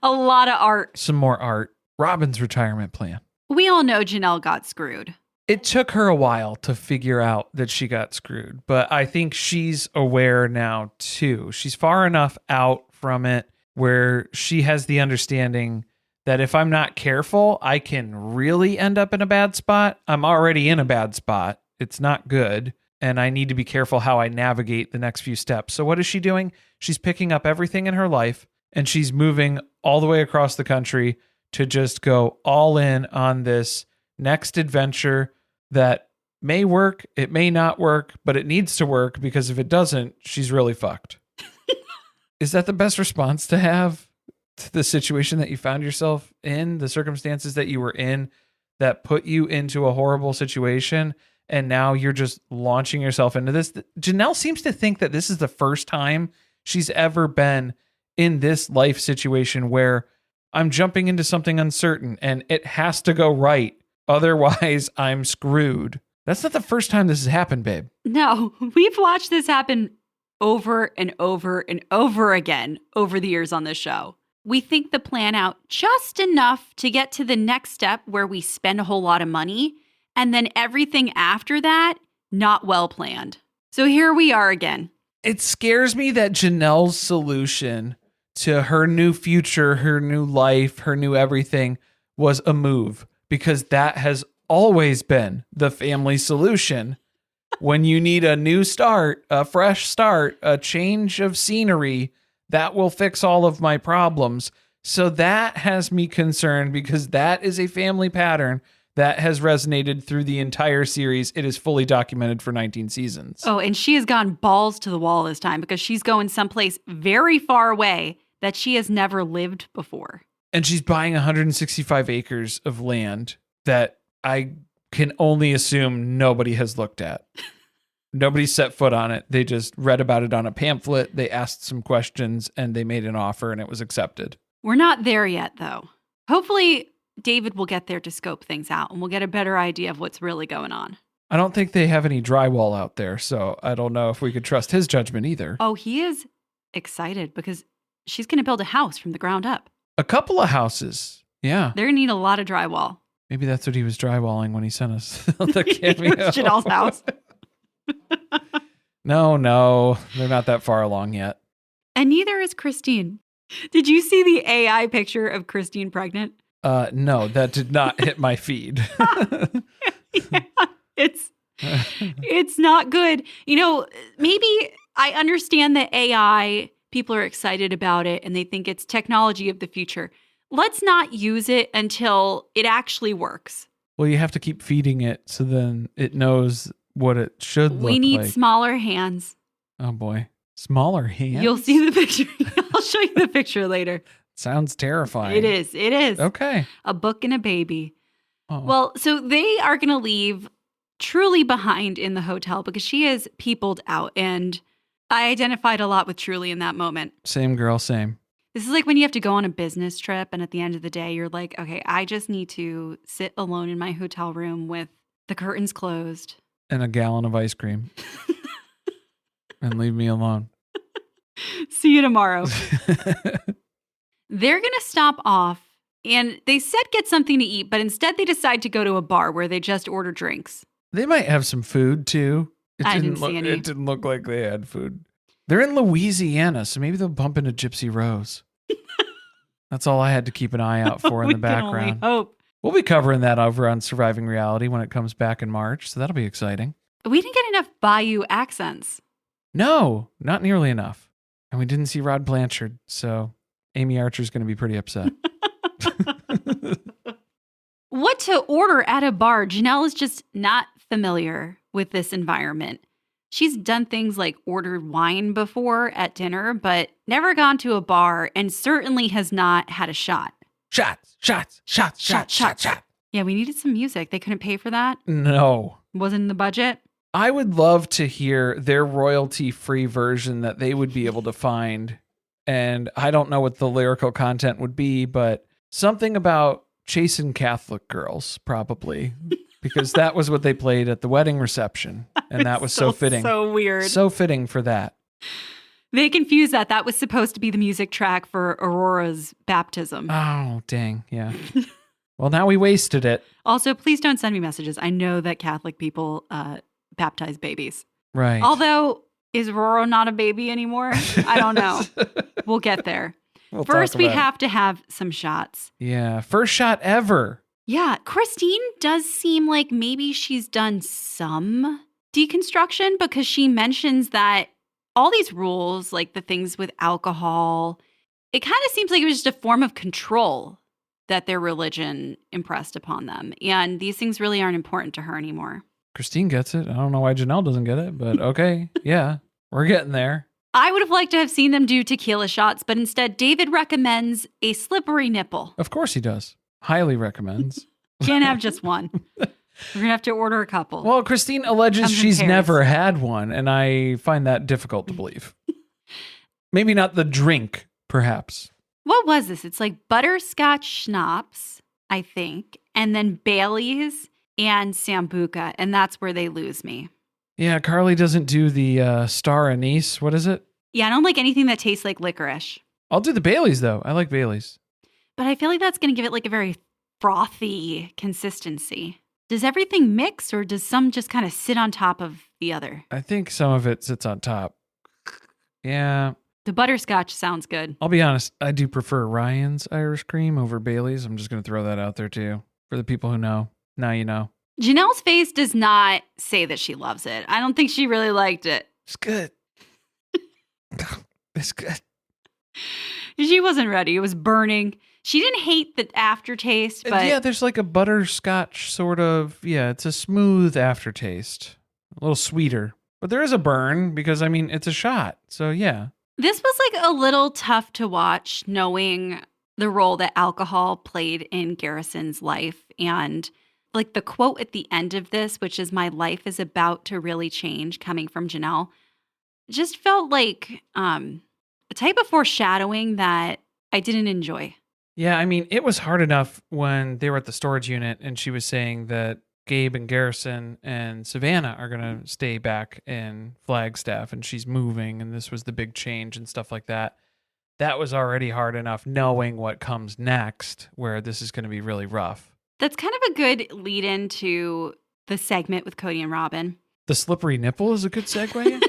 a lot of art. Some more art. Robin's retirement plan. We all know Janelle got screwed. It took her a while to figure out that she got screwed, but I think she's aware now too. She's far enough out from it where she has the understanding that if I'm not careful, I can really end up in a bad spot. I'm already in a bad spot. It's not good. And I need to be careful how I navigate the next few steps. So what is she doing? She's picking up everything in her life and she's moving all the way across the country to just go all in on this next adventure that may work. It may not work, but it needs to work because if it doesn't, she's really fucked. Is that the best response to have to the situation that you found yourself in, the circumstances that you were in that put you into a horrible situation, and now you're just launching yourself into this? Janelle seems to think that this is the first time she's ever been in this life situation where I'm jumping into something uncertain and it has to go right. Otherwise, I'm screwed. That's not the first time this has happened, babe. No, we've watched this happen over and over and over again over the years on this show. We think the plan out just enough to get to the next step where we spend a whole lot of money, and then everything after that, not well planned. So here we are again. It scares me that Janelle's solution to her new future, her new life, her new everything was a move. because that has always been the family solution. When you need a new start, a fresh start, a change of scenery, that will fix all of my problems. So that has me concerned because that is a family pattern that has resonated through the entire series. It is fully documented for 19 seasons. Oh, and she has gone balls to the wall this time because she's going someplace very far away that she has never lived before. And she's buying 165 acres of land that I can only assume nobody has looked at. Nobody set foot on it. They just read about it on a pamphlet. They asked some questions and they made an offer and it was accepted. We're not there yet, though. Hopefully, David will get there to scope things out and we'll get a better idea of what's really going on. I don't think they have any drywall out there, so I don't know if we could trust his judgment either. Oh, he is excited because she's going to build a house from the ground up. A couple of houses. Yeah. They're going to need a lot of drywall. Maybe that's what he was drywalling when he sent us the cameo. Janelle's house. No, they're not that far along yet. And neither is Christine. Did you see the AI picture of Christine pregnant? No, that did not hit my feed. Yeah, it's not good. You know, maybe I understand that AI, people are excited about it and they think it's technology of the future. Let's not use it until it actually works. Well, you have to keep feeding it so then it knows what it should look like. We need smaller hands. Oh boy. Smaller hands? You'll see the picture. I'll show you the picture later. Sounds terrifying. It is. Okay. A book and a baby. Oh. Well, so they are going to leave Truly behind in the hotel because she is peopled out. And I identified a lot with Truly in that moment. Same girl, same. This is like when you have to go on a business trip and at the end of the day, you're like, okay, I just need to sit alone in my hotel room with the curtains closed. And a gallon of ice cream. And leave me alone. See you tomorrow. They're going to stop off and they said get something to eat, but instead they decide to go to a bar where they just order drinks. They might have some food too. I didn't see any. It didn't look like they had food. They're in Louisiana, so maybe they'll bump into Gypsy Rose. That's all I had to keep an eye out for in the background. We can only hope. We'll be covering that over on Surviving Reality when it comes back in March, so that'll be exciting. We didn't get enough Bayou accents. No, not nearly enough. And we didn't see Rod Blanchard, so Amy Archer's going to be pretty upset. What to order at a bar? Janelle is just not familiar with this environment. She's done things like ordered wine before at dinner, but never gone to a bar and certainly has not had a shot. Shots. Yeah, we needed some music. They couldn't pay for that? No. Wasn't in the budget? I would love to hear their royalty-free version that they would be able to find. And I don't know what the lyrical content would be, but something about chasing Catholic girls, probably. Because that was what they played at the wedding reception. And that was so fitting. So weird. So fitting for that. They confused that. That was supposed to be the music track for Aurora's baptism. Oh, dang. Yeah. Well, now we wasted it. Also, please don't send me messages. I know that Catholic people baptize babies. Right. Although, is Rora not a baby anymore? I don't know. We'll get there. First, we have to have some shots. Yeah. First shot ever. Yeah. Christine does seem like maybe she's done some deconstruction because she mentions that all these rules, like the things with alcohol, it kind of seems like it was just a form of control that their religion impressed upon them. And these things really aren't important to her anymore. Christine gets it. I don't know why Janelle doesn't get it, but okay. Yeah, we're getting there. I would have liked to have seen them do tequila shots, but instead David recommends a slippery nipple. Of course he does. Highly recommends. Can't have just one. We're going to have to order a couple. Well, Christine alleges she's never had one, and I find that difficult to believe. Maybe not the drink, perhaps. What was this? It's like butterscotch schnapps, I think, and then Bailey's and Sambuca, and that's where they lose me. Yeah, Carly doesn't do the star anise. What is it? Yeah, I don't like anything that tastes like licorice. I'll do the Bailey's, though. I like Bailey's. But I feel like that's going to give it like a very frothy consistency. Does everything mix or does some just kind of sit on top of the other? I think some of it sits on top. Yeah. The butterscotch sounds good. I'll be honest. I do prefer Ryan's Irish cream over Bailey's. I'm just going to throw that out there too. For the people who know, now you know. Janelle's face does not say that she loves it. I don't think she really liked it. It's good. It's good. She wasn't ready. It was burning. She didn't hate the aftertaste, but yeah, there's like a butterscotch sort of, it's a smooth aftertaste. A little sweeter. But there is a burn because, it's a shot. So, yeah. This was like a little tough to watch, knowing the role that alcohol played in Garrison's life. And like the quote at the end of this, which is, "My life is about to really change," coming from Janelle, just felt like a type of foreshadowing that I didn't enjoy. Yeah, it was hard enough when they were at the storage unit and she was saying that Gabe and Garrison and Savannah are going to stay back in Flagstaff and she's moving and this was the big change and stuff like that. That was already hard enough knowing what comes next, where this is going to be really rough. That's kind of a good lead into the segment with Kody and Robin. The slippery nipple is a good segue.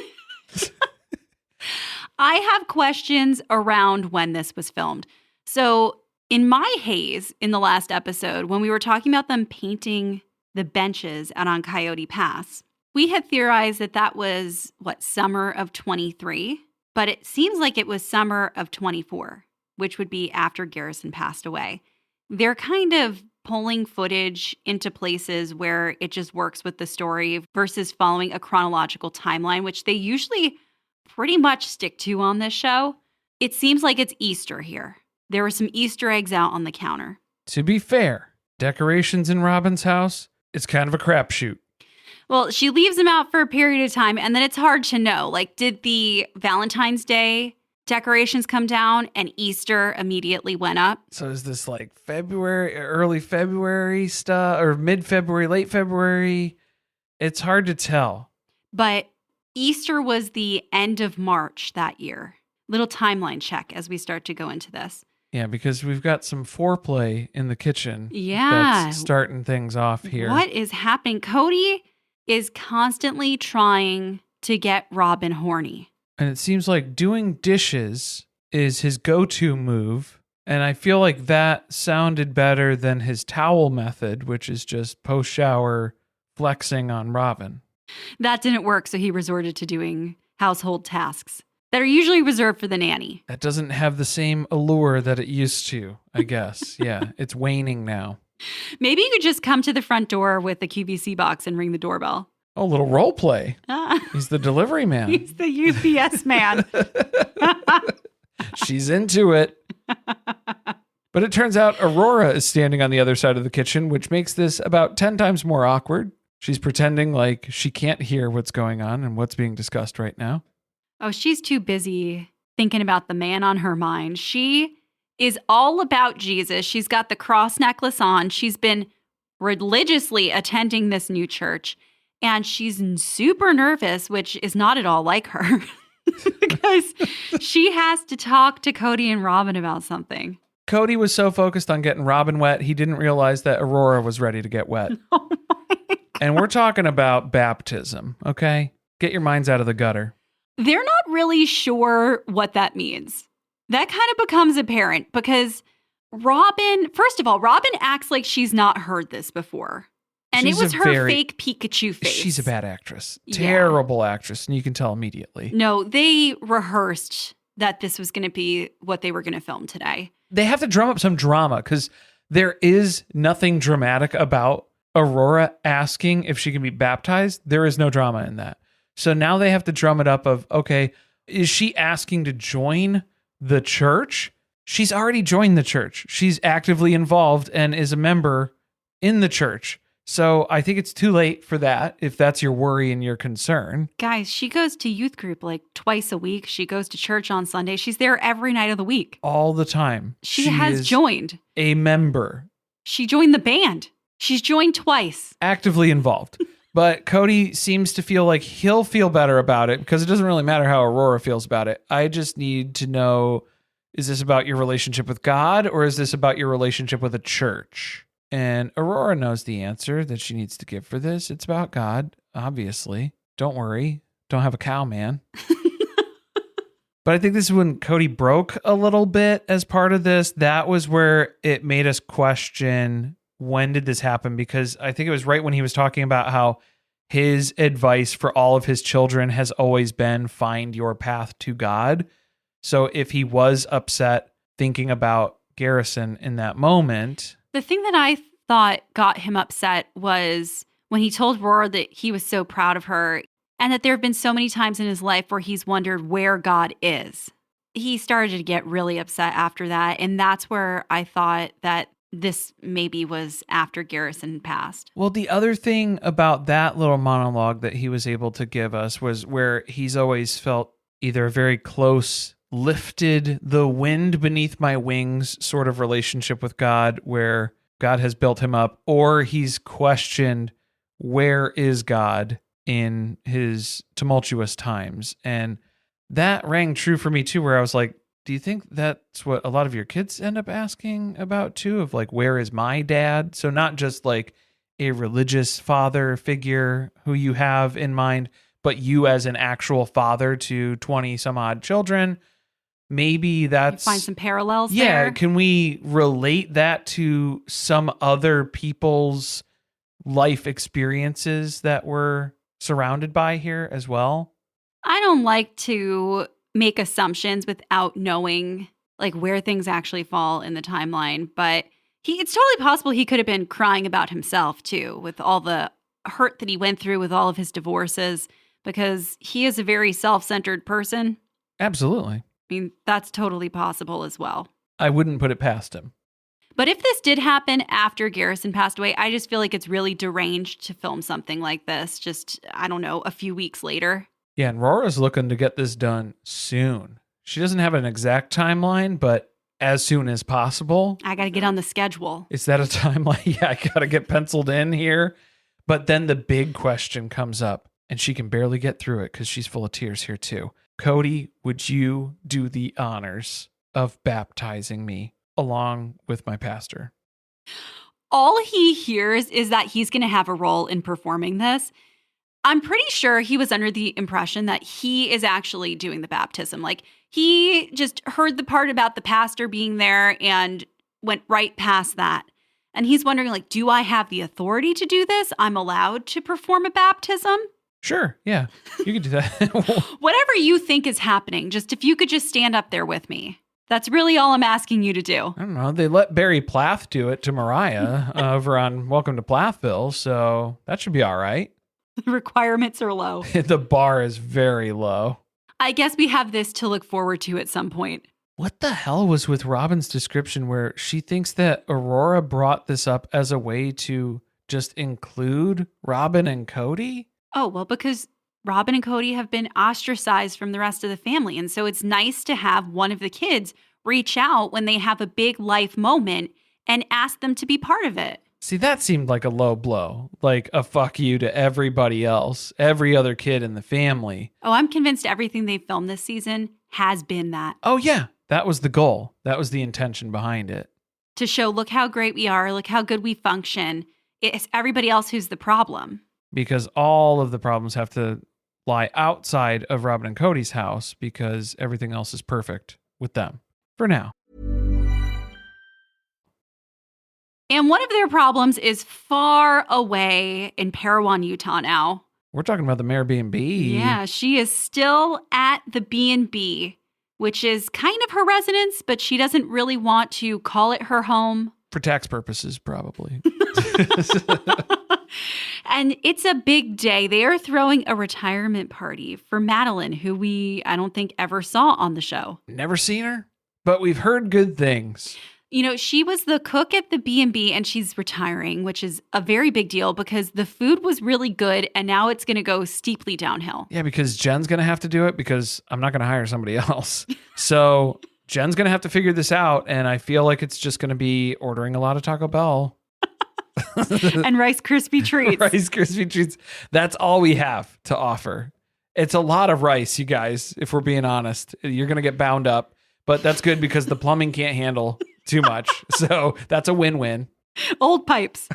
I have questions around when this was filmed. So in my haze in the last episode, when we were talking about them painting the benches out on Coyote Pass, we had theorized that was, summer of 23? But it seems like it was summer of 24, which would be after Garrison passed away. They're kind of pulling footage into places where it just works with the story versus following a chronological timeline, which they usually pretty much stick to on this show. It seems like it's Easter here. There were some Easter eggs out on the counter. To be fair, decorations in Robin's house, it's kind of a crapshoot. Well, she leaves them out for a period of time, and then it's hard to know. Like, did the Valentine's Day decorations come down and Easter immediately went up? So is this like February, early February stuff, or mid-February, late February? It's hard to tell. But Easter was the end of March that year. Little timeline check as we start to go into this. Yeah, because we've got some foreplay in the kitchen. Yeah. That's starting things off here. What is happening? Kody is constantly trying to get Robin horny. And it seems like doing dishes is his go-to move. And I feel like that sounded better than his towel method, which is just post-shower flexing on Robin. That didn't work, so he resorted to doing household tasks that are usually reserved for the nanny. That doesn't have the same allure that it used to, I guess. Yeah, it's waning now. Maybe you could just come to the front door with the QVC box and ring the doorbell. Oh, a little role play. He's the delivery man. He's the UPS man. She's into it. But it turns out Aurora is standing on the other side of the kitchen, which makes this about 10 times more awkward. She's pretending like she can't hear what's going on and what's being discussed right now. Oh, she's too busy thinking about the man on her mind. She is all about Jesus. She's got the cross necklace on. She's been religiously attending this new church. And she's super nervous, which is not at all like her, because she has to talk to Kody and Robin about something. Kody was so focused on getting Robin wet, he didn't realize that Aurora was ready to get wet. Oh my God. And we're talking about baptism, okay? Get your minds out of the gutter. They're not really sure what that means. That kind of becomes apparent because first of all, Robin acts like she's not heard this before. And it was her fake Pikachu face. She's a bad actress. Terrible actress. And you can tell immediately. No, they rehearsed that this was going to be what they were going to film today. They have to drum up some drama because there is nothing dramatic about Aurora asking if she can be baptized. There is no drama in that. So now they have to drum it up of, okay, is she asking to join the church? She's already joined the church. She's actively involved and is a member in the church. So I think it's too late for that, if that's your worry and your concern. Guys, she goes to youth group like twice a week. She goes to church on Sunday. She's there every night of the week. All the time. She has joined. A member. She joined the band. She's joined twice. Actively involved. But Kody seems to feel like he'll feel better about it because it doesn't really matter how Aurora feels about it. I just need to know, is this about your relationship with God or is this about your relationship with a church? And Aurora knows the answer that she needs to give for this. It's about God, obviously. Don't worry. Don't have a cow, man. But I think this is when Kody broke a little bit as part of this. That was where it made us question when did this happen? Because I think it was right when he was talking about how his advice for all of his children has always been find your path to God. So if he was upset thinking about Garrison in that moment. The thing that I thought got him upset was when he told Rora that he was so proud of her and that there have been so many times in his life where he's wondered where God is. He started to get really upset after that. And that's where I thought that this maybe was after Garrison passed. Well, the other thing about that little monologue that he was able to give us was where he's always felt either a very close, lifted the wind beneath my wings sort of relationship with God, where God has built him up, or he's questioned where is God in his tumultuous times. And that rang true for me too, where I was like, do you think that's what a lot of your kids end up asking about too? Of like, where is my dad? So not just like a religious father figure who you have in mind, but you as an actual father to 20 some odd children. Maybe that's... You find some parallels there. there. Can we relate that to some other people's life experiences that we're surrounded by here as well? I don't like to make assumptions without knowing like where things actually fall in the timeline, but it's totally possible he could have been crying about himself too, with all the hurt that he went through with all of his divorces, because he is a very self-centered person. Absolutely. I mean, that's totally possible as well. I wouldn't put it past him. But if this did happen after Garrison passed away, I just feel like it's really deranged to film something like this just, I don't know, a few weeks later. Yeah, and Rora's looking to get this done soon. She doesn't have an exact timeline, but as soon as possible. I got to get on the schedule. Is that a timeline? Yeah, I got to get penciled in here. But then the big question comes up, and she can barely get through it because she's full of tears here too. Kody, would you do the honors of baptizing me along with my pastor? All he hears is that he's going to have a role in performing this. I'm pretty sure he was under the impression that he is actually doing the baptism. Like, he just heard the part about the pastor being there and went right past that. And he's wondering, like, do I have the authority to do this? I'm allowed to perform a baptism? Sure, yeah, you could do that. Whatever you think is happening, just if you could just stand up there with me. That's really all I'm asking you to do. I don't know. They let Barry Plath do it to Mariah over on Welcome to Plathville, so that should be all right. The requirements are low. The bar is very low. I guess we have this to look forward to at some point. What the hell was with Robin's description where she thinks that Aurora brought this up as a way to just include Robin and Kody? Oh, well, because Robin and Kody have been ostracized from the rest of the family. And so it's nice to have one of the kids reach out when they have a big life moment and ask them to be part of it. See, that seemed like a low blow, like a fuck you to everybody else, every other kid in the family. Oh, I'm convinced everything they've filmed this season has been that. Oh, yeah. That was the goal. That was the intention behind it. To show, look how great we are, look how good we function. It's everybody else who's the problem. Because all of the problems have to lie outside of Robin and Kody's house because everything else is perfect with them for now. And one of their problems is far away in Parowan, Utah now. We're talking about the Airbnb. Yeah, she is still at the B&B, which is kind of her residence, but she doesn't really want to call it her home. For tax purposes, probably. And it's a big day. They are throwing a retirement party for Madeline, who I don't think ever saw on the show. Never seen her, but we've heard good things. You know, she was the cook at the B&B and she's retiring, which is a very big deal because the food was really good and now it's going to go steeply downhill. Yeah, because Jen's going to have to do it because I'm not going to hire somebody else. So Jen's going to have to figure this out. And I feel like it's just going to be ordering a lot of Taco Bell. And Rice Krispie treats. Rice Krispie treats. That's all we have to offer. It's a lot of rice, you guys, if we're being honest. You're going to get bound up. But that's good because the plumbing can't handle too much. So that's a win-win. Old pipes.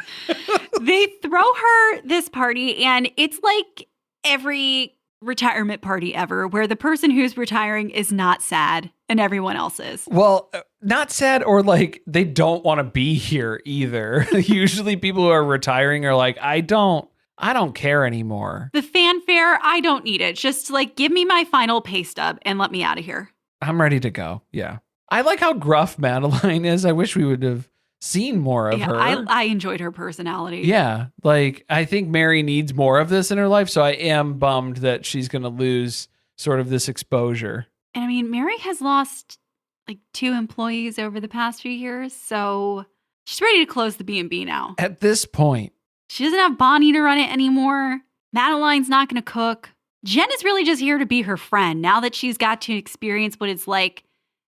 They throw her this party, and it's like every retirement party ever where the person who's retiring is not sad and everyone else is. Well, not sad or like they don't want to be here either. Usually people who are retiring are like, I don't care anymore. The fanfare, I don't need it. Just like give me my final pay stub and let me out of here. I'm ready to go. Yeah. I like how gruff Madeline is. I wish we would have seen more of her. I enjoyed her personality. Yeah. Like, I think Meri needs more of this in her life. So I am bummed that she's going to lose sort of this exposure. And I mean, Meri has lost like 2 employees over the past few years. So she's ready to close the B&B now. At this point. She doesn't have Bonnie to run it anymore. Madeline's not going to cook. Jen is really just here to be her friend now that she's got to experience what it's like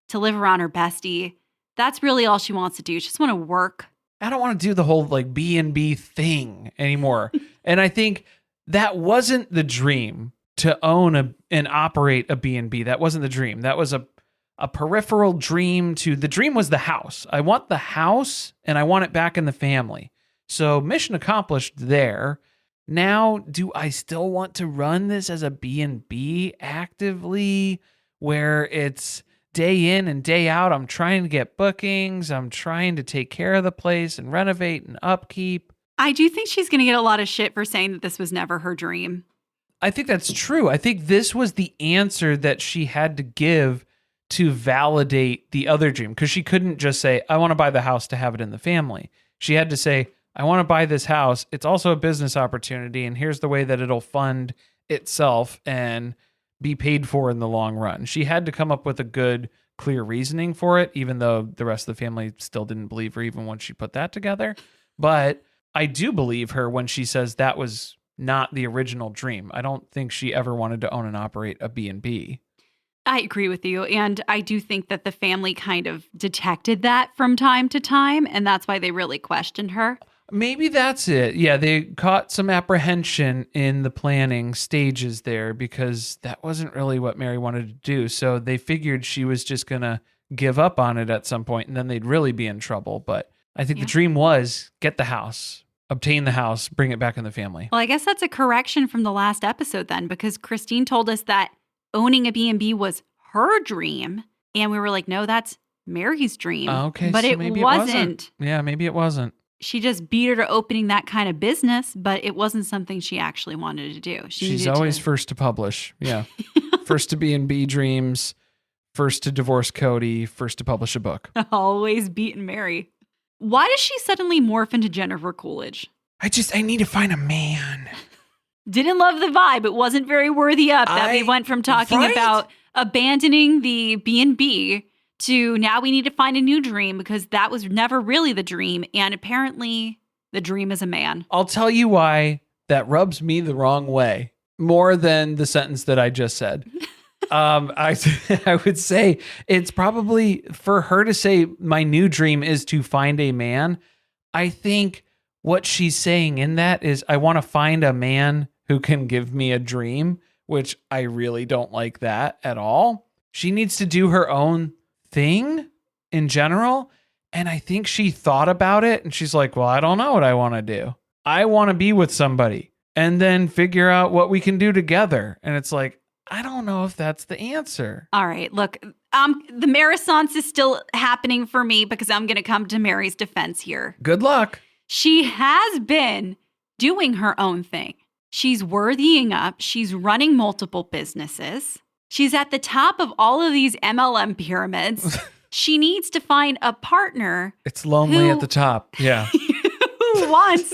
to live around her bestie. That's really all she wants to do. She just want to work. I don't want to do the whole like B&B thing anymore. And I think that wasn't the dream, to own and operate a B&B. That wasn't the dream. That was a peripheral dream. The dream was the house. I want the house and I want it back in the family. So mission accomplished there. Now, do I still want to run this as a B&B actively, where it's day in and day out? I'm trying to get bookings. I'm trying to take care of the place and renovate and upkeep. I do think she's going to get a lot of shit for saying that this was never her dream. I think that's true. I think this was the answer that she had to give to validate the other dream, because she couldn't just say, I want to buy the house to have it in the family. She had to say, I want to buy this house. It's also a business opportunity, and here's the way that it'll fund itself and be paid for in the long run. She had to come up with a good, clear reasoning for it, even though the rest of the family still didn't believe her even when she put that together. But I do believe her when she says that was not the original dream. I don't think she ever wanted to own and operate a B&B. I agree with you. And I do think that the family kind of detected that from time to time, and that's why they really questioned her. Maybe that's it. Yeah, they caught some apprehension in the planning stages there, because that wasn't really what Meri wanted to do. So they figured she was just going to give up on it at some point, and then they'd really be in trouble. But I think the dream was get the house, obtain the house, bring it back in the family. Well, I guess that's a correction from the last episode then, because Christine told us that owning a B&B was her dream. And we were like, no, that's Meri's dream. Okay, but so it maybe wasn't. Yeah, maybe it wasn't. She just beat her to opening that kind of business, but it wasn't something she actually wanted to do. She's always first to publish. Yeah. First to B&B dreams, first to divorce Kody, first to publish a book. Always beating Meri. Why does she suddenly morph into Jennifer Coolidge? I need to find a man. Didn't love the vibe. It wasn't very worthy up that we went from talking about abandoning the B&B to now we need to find a new dream, because that was never really the dream. And apparently the dream is a man. I'll tell you why that rubs me the wrong way more than the sentence that I just said. I would say it's probably for her to say my new dream is to find a man. I think what she's saying in that is I want to find a man who can give me a dream, which I really don't like that at all. She needs to do her own thing in general. And I think she thought about it and she's like, well, I don't know what I want to do. I want to be with somebody and then figure out what we can do together. And it's like, I don't know if that's the answer. All right, look, the Merisance is still happening for me, because I'm going to come to Meri's defense here. Good luck. She has been doing her own thing. She's worthying up. She's running multiple businesses. She's at the top of all of these MLM pyramids. She needs to find a partner. It's lonely at the top. Yeah. Who wants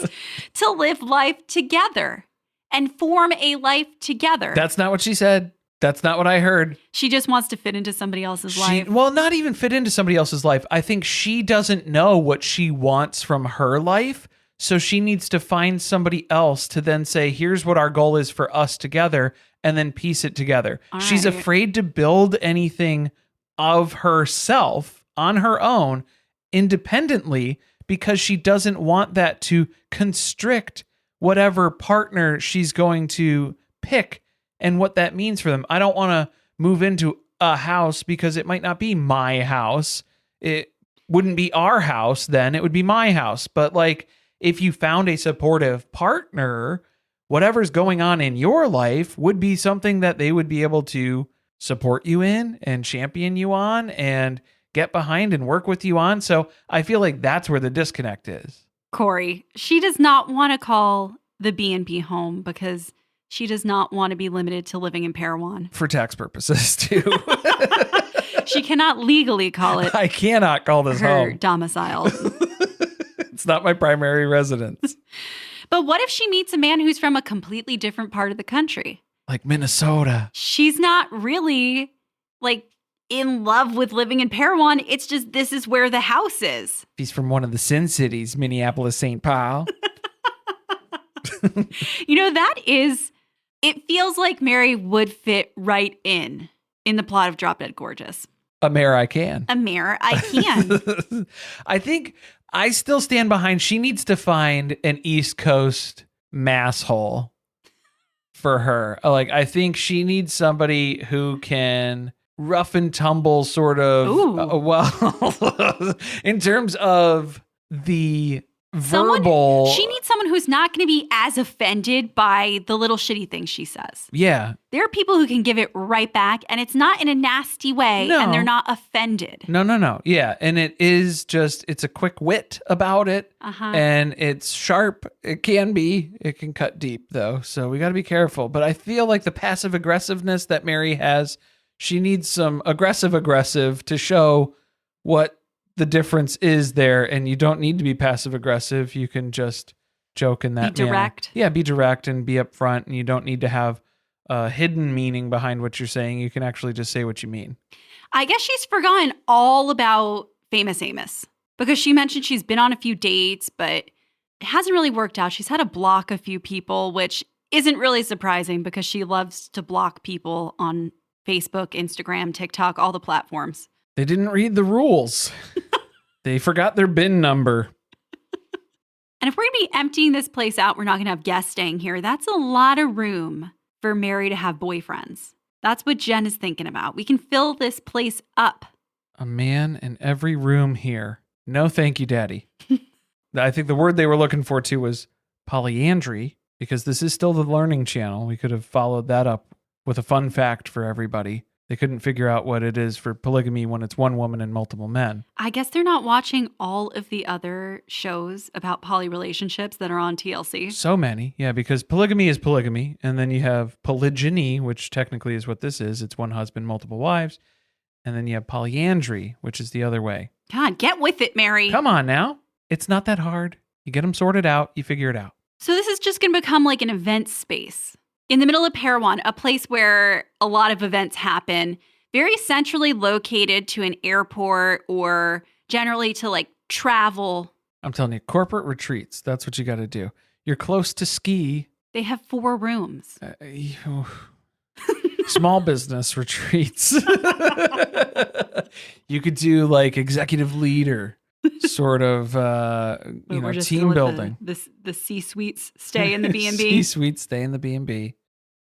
to live life together and form a life together. That's not what she said. That's not what I heard. She just wants to fit into somebody else's life. Well, not even fit into somebody else's life. I think she doesn't know what she wants from her life. So she needs to find somebody else to then say, here's what our goal is for us together, and then piece it together. She's afraid to build anything of herself on her own independently, because she doesn't want that to constrict whatever partner she's going to pick and what that means for them. I don't want to move into a house because it might not be my house. It wouldn't be our house then. It would be my house. But like, if you found a supportive partner, whatever's going on in your life would be something that they would be able to support you in and champion you on and get behind and work with you on. So I feel like that's where the disconnect is. Corey, she does not want to call the B&B home because she does not want to be limited to living in Parowan. For tax purposes, too. She cannot legally call it. I cannot call this her home. domicile. It's not my primary residence. But what if she meets a man who's from a completely different part of the country? Like Minnesota. She's not really like in love with living in Parowan. It's just this is where the house is. He's from one of the Sin Cities, Minneapolis, St. Paul. It feels like Meri would fit right in the plot of Drop Dead Gorgeous. A mare I can. A mare I can. I think I still stand behind. She needs to find an East Coast mass hole for her. Like, I think she needs somebody who can rough and tumble sort of, in terms of the verbal. She needs someone who's not going to be as offended by the little shitty things she says. Yeah. There are people who can give it right back, and it's not in a nasty way, and they're not offended. No. Yeah. And it is just, it's a quick wit about it. And it's sharp. It can cut deep, though. So we got to be careful. But I feel like the passive aggressiveness that Meri has, she needs some aggressive to show what the difference is there. And you don't need to be passive aggressive. You can just joke in that Be direct. manner. Yeah, be direct and be upfront. And you don't need to have a hidden meaning behind what you're saying. You can actually just say what you mean. I guess she's forgotten all about Famous Amos because she mentioned she's been on a few dates, but it hasn't really worked out. She's had to block a few people, which isn't really surprising because she loves to block people on Facebook, Instagram, TikTok, all the platforms. They didn't read the rules. They forgot their bin number. And if we're going to be emptying this place out, we're not going to have guests staying here. That's a lot of room for Meri to have boyfriends. That's what Jen is thinking about. We can fill this place up. A man in every room here. No, thank you, Daddy. I think the word they were looking for, too, was polyandry, because this is still the Learning Channel. We could have followed that up with a fun fact for everybody. They couldn't figure out what it is for polygamy when it's one woman and multiple men. I guess they're not watching all of the other shows about poly relationships that are on TLC. So many. Yeah, because polygamy is polygamy. And then you have polygyny, which technically is what this is. It's one husband, multiple wives. And then you have polyandry, which is the other way. God, get with it, Meri. Come on now. It's not that hard. You get them sorted out. You figure it out. So this is just going to become like an event space. In the middle of Parowan, a place where a lot of events happen, very centrally located to an airport or generally to like travel. I'm telling you, corporate retreats, that's what you got to do. You're close to ski. They have 4 rooms. Small business retreats. You could do like executive leader sort of team building. The C-suites stay in the B&B. C-suites stay in the B&B.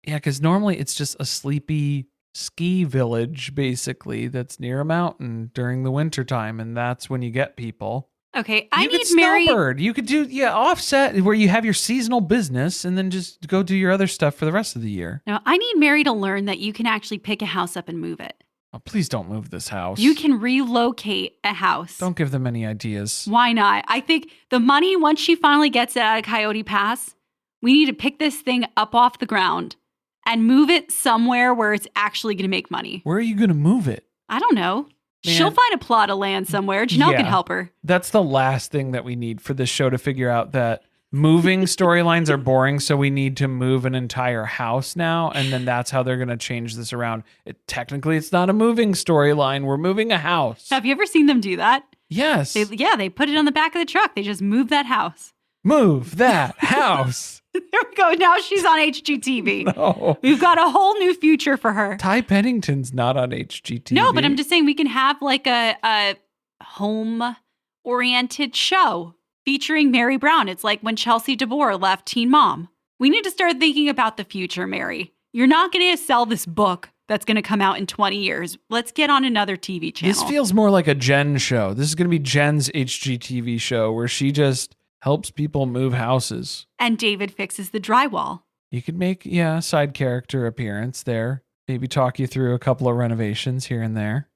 Yeah, because normally it's just a sleepy ski village, basically, that's near a mountain during the winter time, and that's when you get people. Okay, I need Meri. You could do offset where you have your seasonal business and then just go do your other stuff for the rest of the year. No, I need Meri to learn that you can actually pick a house up and move it. Oh, please don't move this house. You can relocate a house. Don't give them any ideas. Why not? I think the money, once she finally gets it out of Coyote Pass, we need to pick this thing up off the ground and move it somewhere where it's actually going to make money. Where are you going to move it? I don't know. Man. She'll find a plot of land somewhere. Janelle can help her. That's the last thing that we need for this show to figure out that moving storylines are boring, so we need to move an entire house now, and then that's how they're going to change this around. Technically, it's not a moving storyline. We're moving a house. Have you ever seen them do that? Yes. They put it on the back of the truck. They just move that house. Move that house. There we go. Now she's on HGTV. No. We've got a whole new future for her. Ty Pennington's not on HGTV. No, but I'm just saying we can have like a home-oriented show featuring Meri Brown. It's like when Chelsea DeBoer left Teen Mom. We need to start thinking about the future, Meri. You're not going to sell this book that's going to come out in 20 years. Let's get on another TV channel. This feels more like a Jen show. This is going to be Jen's HGTV show where she just helps people move houses. And David fixes the drywall. You could make, a side character appearance there. Maybe talk you through a couple of renovations here and there.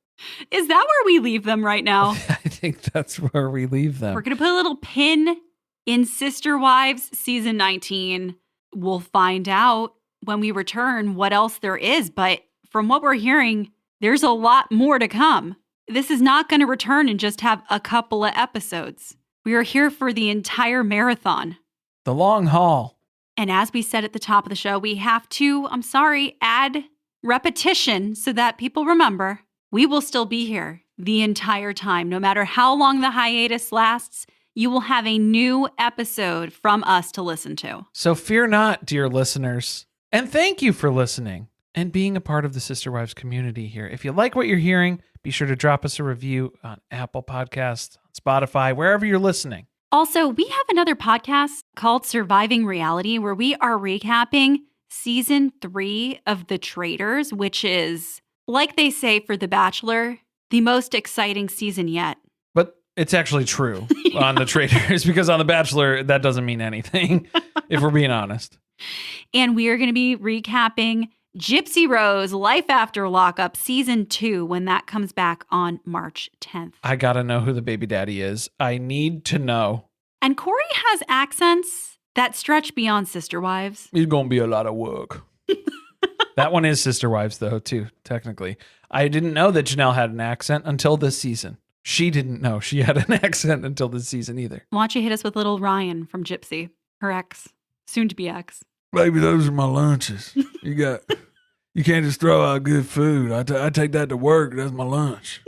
Is that where we leave them right now? I think that's where we leave them. We're going to put a little pin in Sister Wives season 19. We'll find out when we return what else there is. But from what we're hearing, there's a lot more to come. This is not going to return and just have a couple of episodes. We are here for the entire marathon. The long haul. And as we said at the top of the show, we have to, add repetition so that people remember. We will still be here the entire time. No matter how long the hiatus lasts, you will have a new episode from us to listen to. So fear not, dear listeners. And thank you for listening and being a part of the Sister Wives community here. If you like what you're hearing, be sure to drop us a review on Apple Podcasts, Spotify, wherever you're listening. Also, we have another podcast called Surviving Reality where we are recapping season 3 of The Traitors, which is, like they say for The Bachelor, the most exciting season yet. But it's actually true on The Traitors, because on The Bachelor, that doesn't mean anything, if we're being honest. And we are going to be recapping Gypsy Rose Life After Lockup season 2 when that comes back on March 10th. I got to know who the baby daddy is. I need to know. And Corey has accents that stretch beyond Sister Wives. It's going to be a lot of work. That one is Sister Wives, though, too, technically. I didn't know that Janelle had an accent until this season. She didn't know she had an accent until this season either. Why don't you hit us with little Ryan from Gypsy, her ex, soon to be ex. Baby, those are my lunches. You can't just throw out good food. I take that to work. That's my lunch.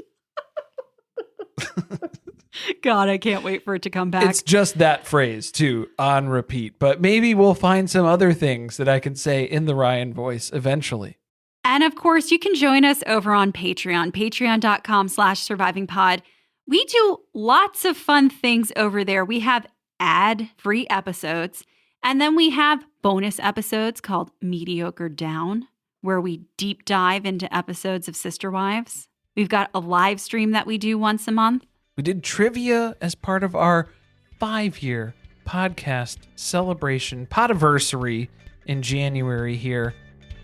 God, I can't wait for it to come back. It's just that phrase, too, on repeat. But maybe we'll find some other things that I can say in the Ryan voice eventually. And of course, you can join us over on Patreon, patreon.com/survivingpod. We do lots of fun things over there. We have ad-free episodes, and then we have bonus episodes called Mediocre Down, where we deep dive into episodes of Sister Wives. We've got a live stream that we do once a month. We did trivia as part of our 5-year podcast celebration, podiversary in January here.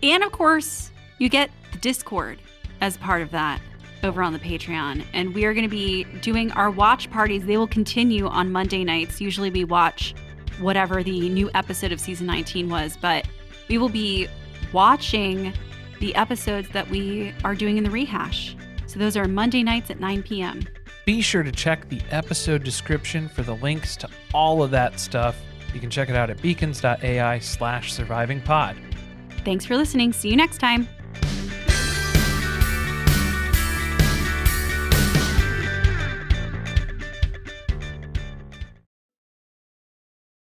And of course, you get the Discord as part of that over on the Patreon. And we are going to be doing our watch parties. They will continue on Monday nights. Usually we watch whatever the new episode of season 19 was, but we will be watching the episodes that we are doing in the rehash. So those are Monday nights at 9 p.m. Be sure to check the episode description for the links to all of that stuff. You can check it out at beacons.ai/survivingpod. Thanks for listening. See you next time.